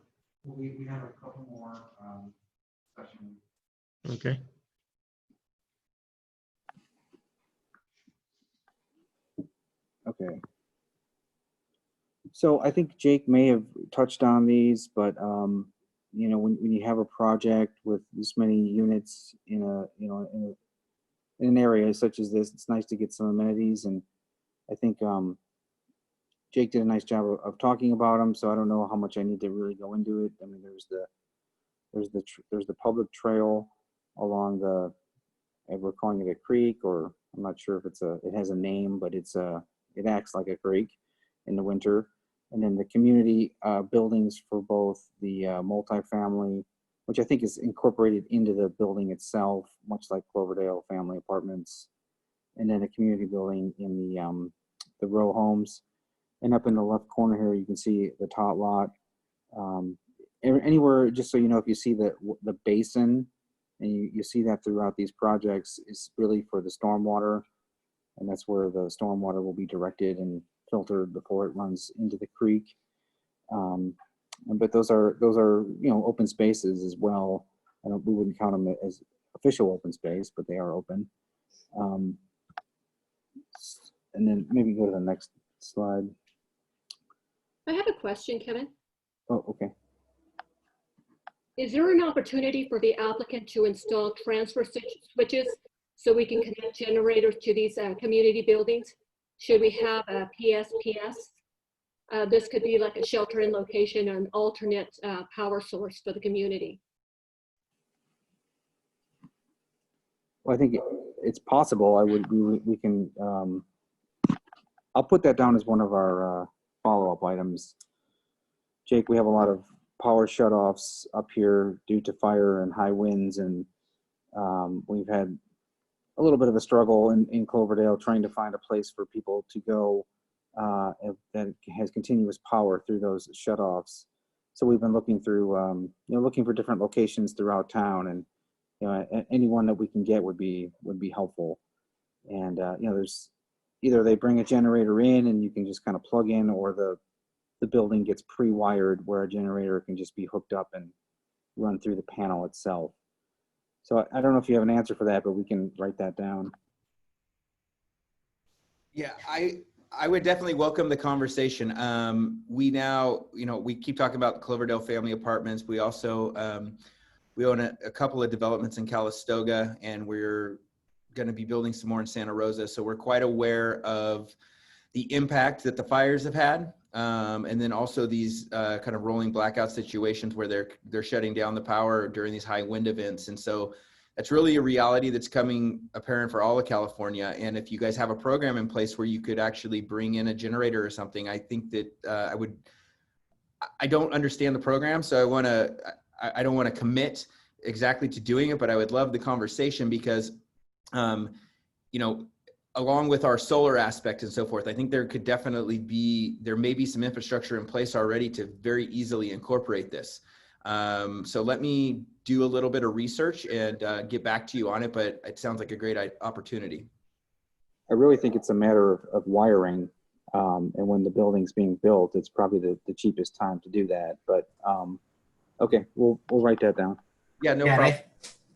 We have a couple more sessions. Okay. Okay. So I think Jake may have touched on these, but you know, when you have a project with this many units in in an area such as this, it's nice to get some amenities, and I think Jake did a nice job of talking about them. So I don't know how much I need to really go into it. I mean, there's the public trail along the, we're calling it a creek, or I'm not sure if it has a name, but it acts like a creek in the winter. And then the community buildings for both the multifamily, which I think is incorporated into the building itself, much like Cloverdale family apartments. And then a community building in the row homes. And up in the left corner here, you can see the tot lot. Anywhere, just so you know, if you see the basin, and you see that throughout these projects, is really for the stormwater, and that's where the stormwater will be directed and filtered before it runs into the creek. But those are open spaces as well. We wouldn't count them as official open space, but they are open. And then maybe go to the next slide. I have a question, Kevin. Oh, okay. Is there an opportunity for the applicant to install transfer switches so we can connect generators to these community buildings? Should we have a PSPS? This could be like a shelter-in location, an alternate power source for the community. Well, I think it's possible. We can. I'll put that down as one of our follow-up items. Jake, we have a lot of power shutoffs up here due to fire and high winds, and we've had a little bit of a struggle in Cloverdale trying to find a place for people to go that has continuous power through those shutoffs. So we've been looking through, looking for different locations throughout town, and anyone that we can get would be helpful. And there's either they bring a generator in and you can just kind of plug in, or the building gets pre-wired where a generator can just be hooked up and run through the panel itself. So I don't know if you have an answer for that, but we can write that down. Yeah, I would definitely welcome the conversation. We now, we keep talking about the Cloverdale family apartments. We also, we own a couple of developments in Calistoga, and we're going to be building some more in Santa Rosa. So we're quite aware of the impact that the fires have had. And then also these kind of rolling blackout situations where they're shutting down the power during these high wind events. And so that's really a reality that's coming apparent for all of California. And if you guys have a program in place where you could actually bring in a generator or something, I think that I don't understand the program, so I don't want to commit exactly to doing it, but I would love the conversation because, along with our solar aspect and so forth, I think there may be some infrastructure in place already to very easily incorporate this. So let me do a little bit of research and get back to you on it, but it sounds like a great opportunity. I really think it's a matter of wiring. And when the building's being built, it's probably the cheapest time to do that. But okay, we'll write that down. Yeah, no Yeah, problem.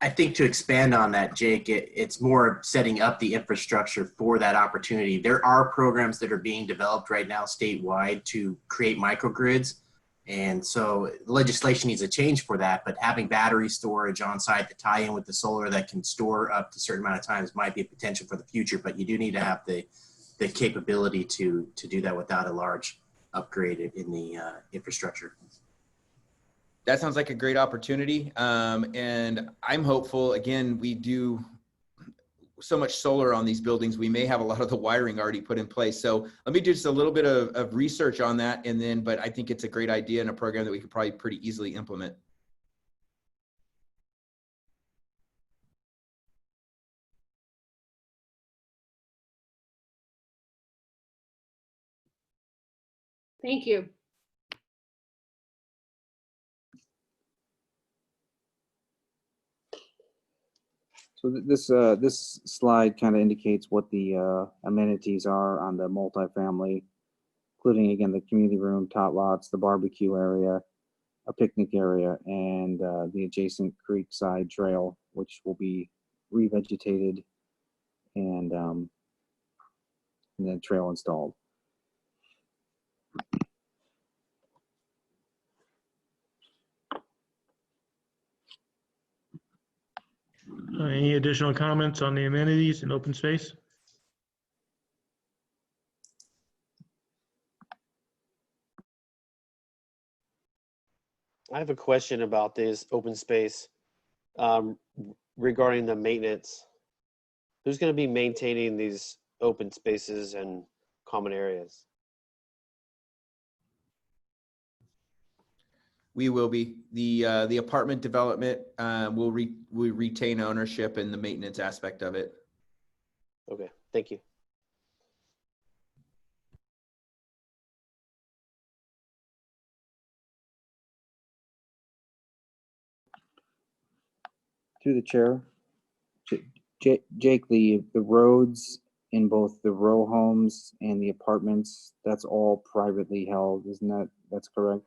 I think to expand on that, Jake, it's more setting up the infrastructure for that opportunity. There are programs that are being developed right now statewide to create microgrids. And so legislation needs a change for that, but having battery storage on site to tie in with the solar that can store up to a certain amount of times might be a potential for the future, but you do need to have the capability to do that without a large upgrade in the infrastructure. That sounds like a great opportunity. And I'm hopeful, again, we do so much solar on these buildings, we may have a lot of the wiring already put in place. So let me do just a little bit of research on that. And then, but I think it's a great idea and a program that we could probably pretty easily implement. Thank you. So this slide kind of indicates what the amenities are on the multifamily, including again the community room, tot lots, the barbecue area, a picnic area, and the adjacent creekside trail, which will be revegetated and then trail installed. Any additional comments on the amenities and open space? I have a question about this open space regarding the maintenance. Who's going to be maintaining these open spaces and common areas? We will be. The apartment development will retain ownership and the maintenance aspect of it. Okay, thank you. Through the chair, Jake, the roads in both the row homes and the apartments, that's all privately held, isn't that's correct?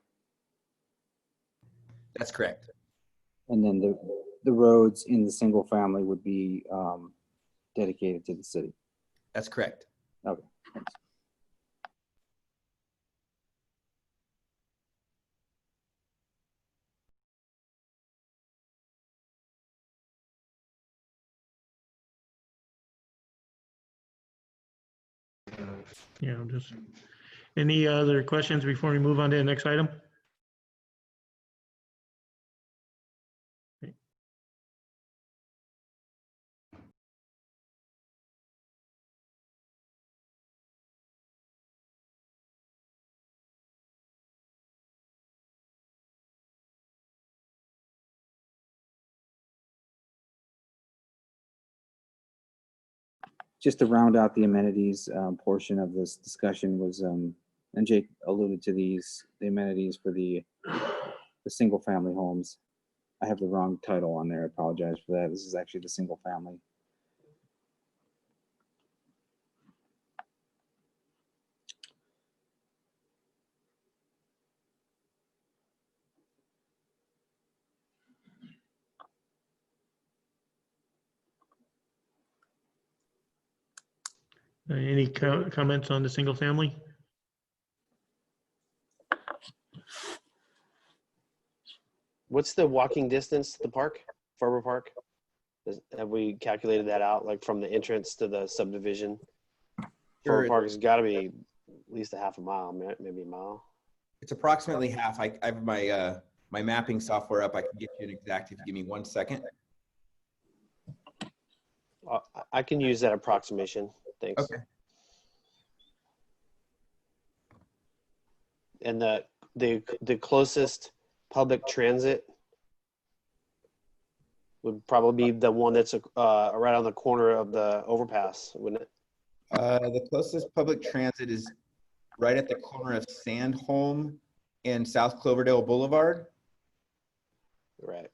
That's correct. And then the roads in the single family would be dedicated to the city. That's correct. Okay, thanks. Yeah, just any other questions before we move on to the next item? Just to round out the amenities portion of this discussion was, and Jake alluded to these, the amenities for the single family homes. I have the wrong title on there. I apologize for that. This is actually the single family. Any comments on the single family? What's the walking distance to the park, Farber Park? Have we calculated that out, like from the entrance to the subdivision? Sure. Farber Park has got to be at least a half a mile, maybe a mile. It's approximately half. I have my mapping software up. I can get you an exact if you give me 1 second. I can use that approximation. Thanks. Okay. And the closest public transit would probably be the one that's right on the corner of the overpass, wouldn't it? The closest public transit is right at the corner of Sandholm and South Cloverdale Boulevard. Right.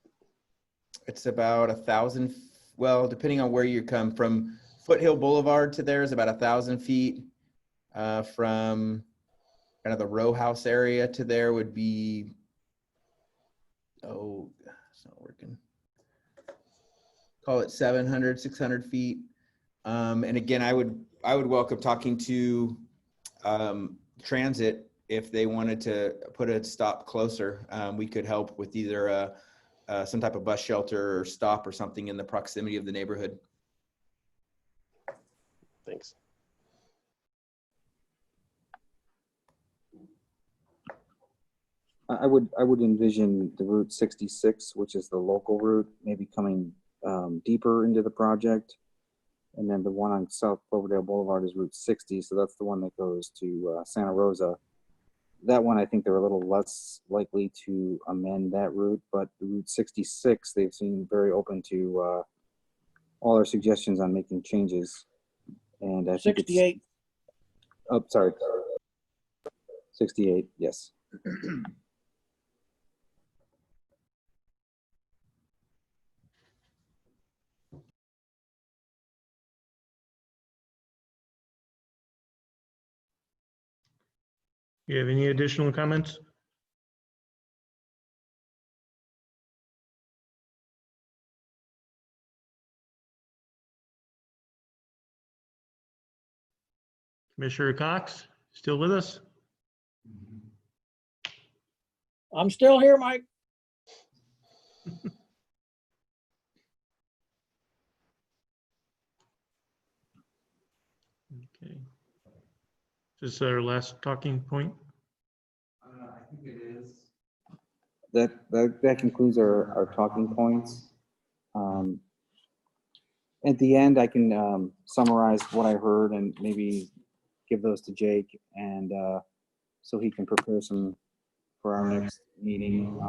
It's about 1,000, well, depending on where you come from, Foothill Boulevard to there is about 1,000 feet. From kind of the row house area to there would be, oh, it's not working. Call it 700, 600 feet. And again, I would welcome talking to transit if they wanted to put a stop closer. We could help with either some type of bus shelter or stop or something in the proximity of the neighborhood. Thanks. I would envision the Route 66, which is the local route, maybe coming deeper into the project. And then the one on South Cloverdale Boulevard is Route 60. So that's the one that goes to Santa Rosa. That one, I think they're a little less likely to amend that route, but the Route 66, they've seemed very open to all our suggestions on making changes. And I think 68. Oh, sorry. 68, yes. You have any additional comments? Commissioner Cox, still with us? I'm still here, Mike. Okay. Is this our last talking point? I think it is. That concludes our talking points. At the end, I can summarize what I heard and maybe give those to Jake, and so he can prepare some for our next meeting.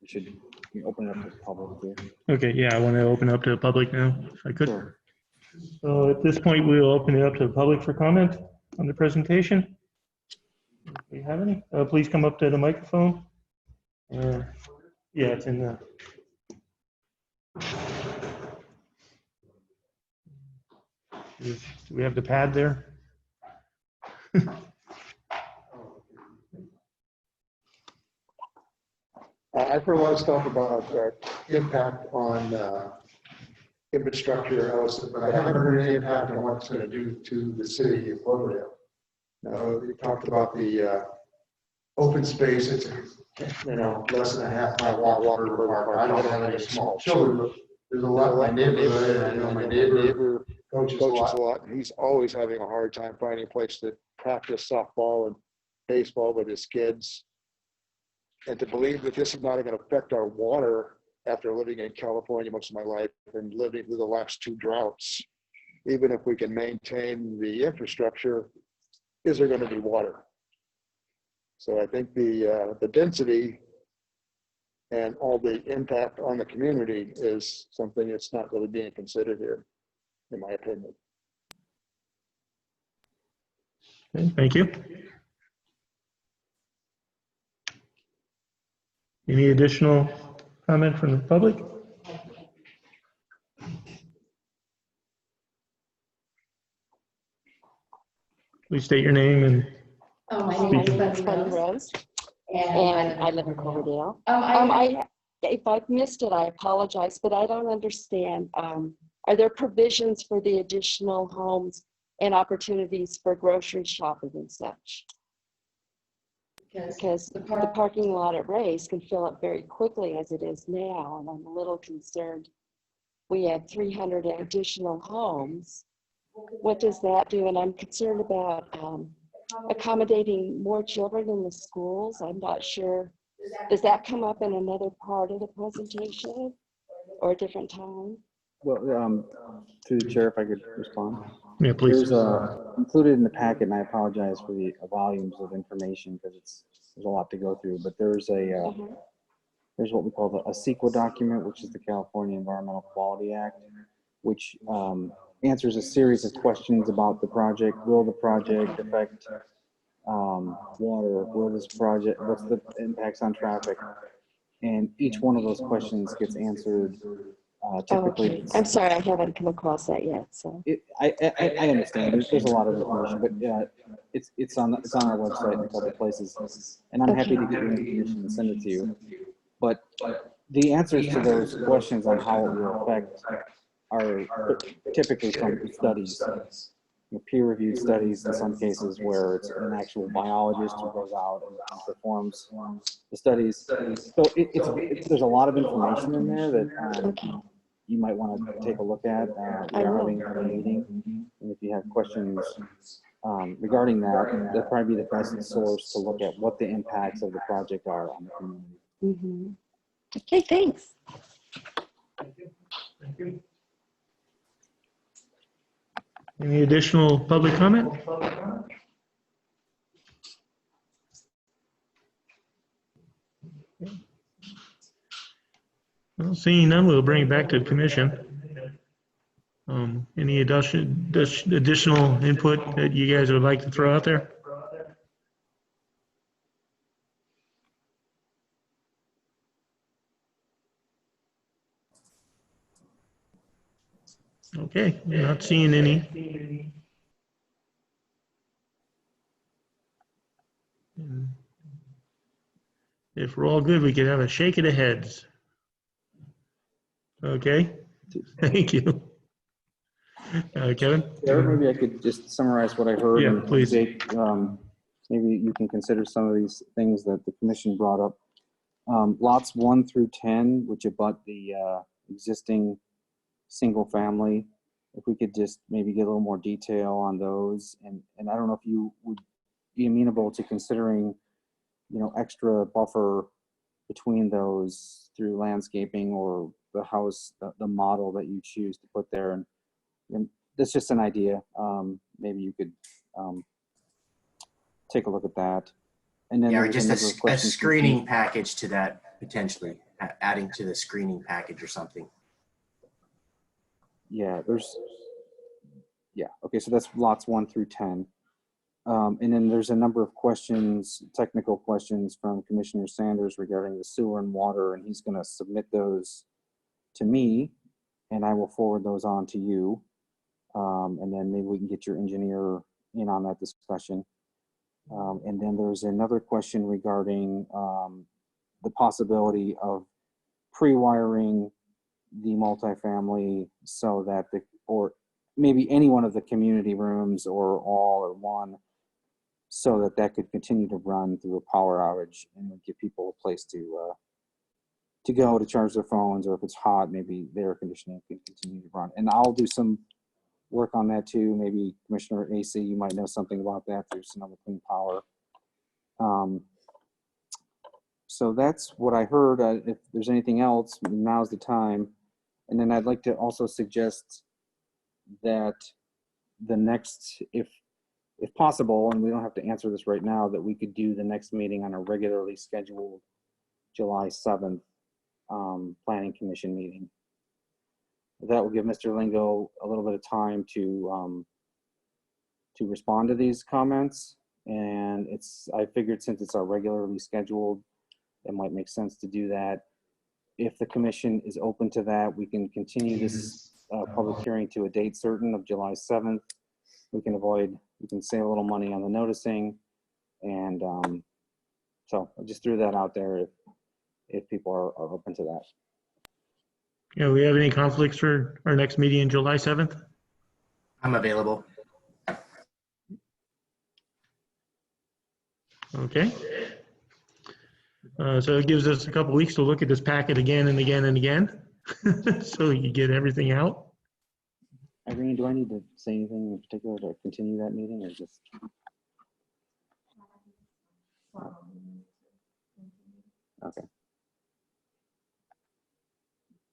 We should open it up to the public here. Okay, yeah, I want to open up to the public now, if I could. Sure. So at this point, we'll open it up to the public for comment on the presentation. If we have any, please come up to the microphone. Yeah, it's in the. Do we have the pad there? I for one talk about impact on infrastructure, but I haven't heard any impact on what it's going to do to the city of Cloverdale. Now, we talked about the open space. It's less than a half-mile walk per park. I don't have any small children, but there's a lot in my neighborhood. I know my neighbor coaches a lot, and he's always having a hard time finding a place to practice softball and baseball with his kids. And to believe that this is not going to affect our water after living in California most of my life and living through the last two droughts, even if we can maintain the infrastructure, is there going to be water? So I think the density and all the impact on the community is something that's not really being considered here, in my opinion. Okay, thank you. Any additional comment from the public? Please state your name and My name is Bunny Rose, and I live in Cloverdale. If I've missed it, I apologize, but I don't understand. Are there provisions for the additional homes and opportunities for grocery shopping and such? Because the parking lot at Ray's can fill up very quickly as it is now, and I'm a little concerned. We have 300 additional homes. What does that do? And I'm concerned about accommodating more children in the schools. I'm not sure. Does that come up in another part of the presentation or a different time? Well, through the chair, if I could respond. Yeah, please. There's included in the packet, and I apologize for the volumes of information because there's a lot to go through. But there's there's what we call a CEQA document, which is the California Environmental Quality Act, which answers a series of questions about the project. Will the project affect water? Will this project, what's the impacts on traffic? And each one of those questions gets answered typically. Okay. I'm sorry, I haven't come across that yet. So I understand. There's a lot of information, but it's on our website and a couple places, and I'm happy to get your information and send it to you. But the answers to those questions on how it will affect are typically from studies, peer-reviewed studies in some cases, where it's an actual biologist who goes out and performs the studies. So there's a lot of information in there that you might want to take a look at. We're having a meeting, and if you have questions regarding that, that'd probably be the best source to look at what the impacts of the project are on the community. Mm-hmm. Okay, thanks. Thank you. Any additional public comment? Well, seeing none, we'll bring it back to the commission. Any additional input that you guys would like to throw out there? Okay, we're not seeing any. If we're all good, we could have a shake of the heads. Okay, thank you. Kevin? Yeah, maybe I could just summarize what I heard. Yeah, please. Jake, maybe you can consider some of these things that the commission brought up. Lots 1 through 10, which abut the existing single family, if we could just maybe get a little more detail on those. And I don't know if you would be amenable to considering, extra buffer between those through landscaping or the house, the model that you choose to put there. And that's just an idea. Maybe you could take a look at that. And then or just a screening package to that, potentially adding to the screening package or something. Yeah, okay, so that's lots 1 through 10. And then there's a number of questions, technical questions from Commissioner Sanders regarding the sewer and water, and he's going to submit those to me, and I will forward those on to you. And then maybe we can get your engineer in on that discussion. And then there's another question regarding the possibility of pre-wiring the multifamily so that or maybe any one of the community rooms or all or one, so that could continue to run through a power outage and would give people a place to go to charge their phones, or if it's hot, maybe the air conditioning can continue to run. And I'll do some work on that too. Maybe Commissioner AC, you might know something about that through Sonoma Clean Power. So that's what I heard. If there's anything else, now's the time. And then I'd like to also suggest that the next, if possible, and we don't have to answer this right now, that we could do the next meeting on a regularly scheduled July 7th Planning Commission meeting. That will give Mr. Lingo a little bit of time to respond to these comments. And I figured since it's our regularly scheduled, it might make sense to do that. If the commission is open to that, we can continue this public hearing to a date certain of July 7th. We can save a little money on the noticing. And so I just threw that out there if people are open to that. Yeah, we have any conflicts for our next meeting on July 7th? I'm available. Okay. So it gives us a couple weeks to look at this packet again and again and again, so you get everything out. Irene, do I need to say anything in particular to continue that meeting, or just? Okay.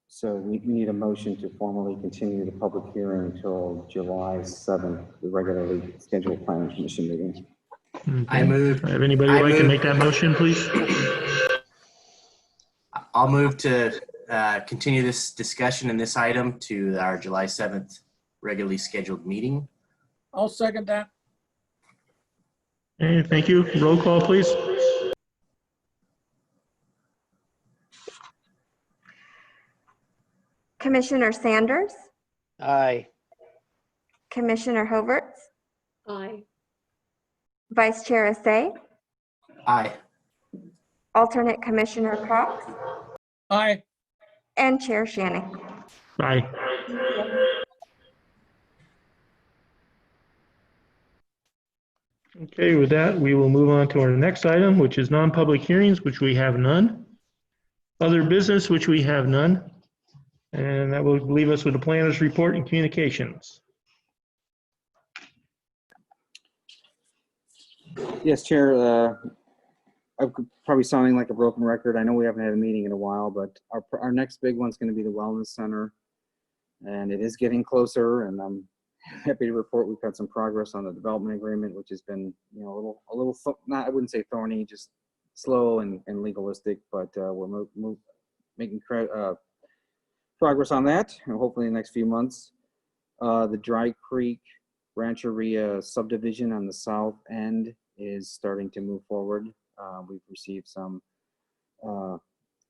So we need a motion to formally continue the public hearing until July 7th, the regularly scheduled Planning Commission meeting. Okay. I move. Have anybody like to make that motion, please? I'll move to continue this discussion in this item to our July 7th regularly scheduled meeting. I'll second that. Okay, thank you. Roll call, please. Commissioner Sanders, Aye. Commissioner Hoverts, Aye. Vice Chair Assay, Aye. Alternate Commissioner Cox, Aye. and Chair Shannon. Aye. Okay, with that, we will move on to our next item, which is non-public hearings, which we have none. Other business, which we have none. And that will leave us with the planner's report and communications. Yes, Chair. I'm probably sounding like a broken record. I know we haven't had a meeting in a while, but our next big one's going to be the Wellness Center. And it is getting closer, and I'm happy to report we've had some progress on the development agreement, which has been, you know, a little not, I wouldn't say thorny, just slow and legalistic, but we're making progress on that, and hopefully in the next few months. The Dry Creek Rancheria subdivision on the south end is starting to move forward. We've received some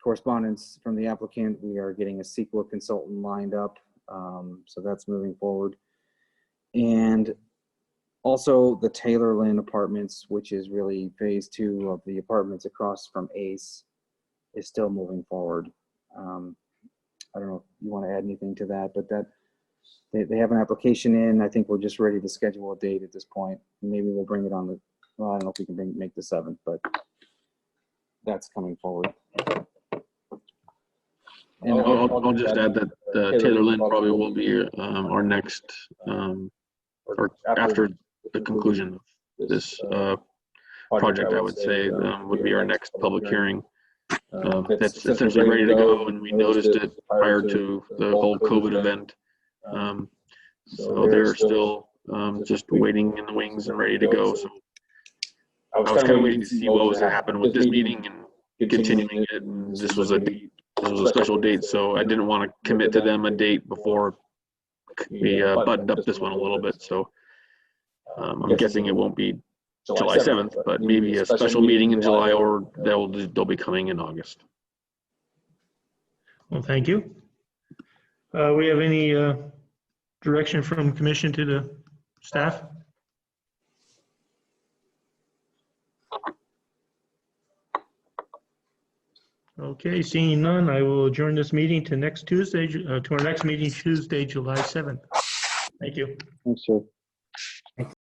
correspondence from the applicant. We are getting a CEQA consultant lined up, so that's moving forward. And also the Taylor Lynn Apartments, which is really phase 2 of the apartments across from ACE, is still moving forward. I don't know if you want to add anything to that, but that they have an application in. I think we're just ready to schedule a date at this point. Maybe we'll bring it on the, well, I don't know if we can make the 7th, but that's coming forward. And I'll just add that Taylor Lynn probably will be our next, or after the conclusion of this project, I would say, would be our next public hearing. That's essentially ready to go, and we noticed it prior to the whole COVID event. So they're still just waiting in the wings and ready to go. So I was kind of waiting to see what was to happen with this meeting and continuing it. And this was a special date, so I didn't want to commit to them a date before we buttoned up this one a little bit. So I'm guessing it won't be July 7th, but maybe a special meeting in July, or they'll be coming in August. Well, thank you. We have any direction from commission to the staff? Okay, seeing none, I will adjourn this meeting to next Tuesday, to our next meeting, Tuesday, July 7th. Thank you. Thanks, sir.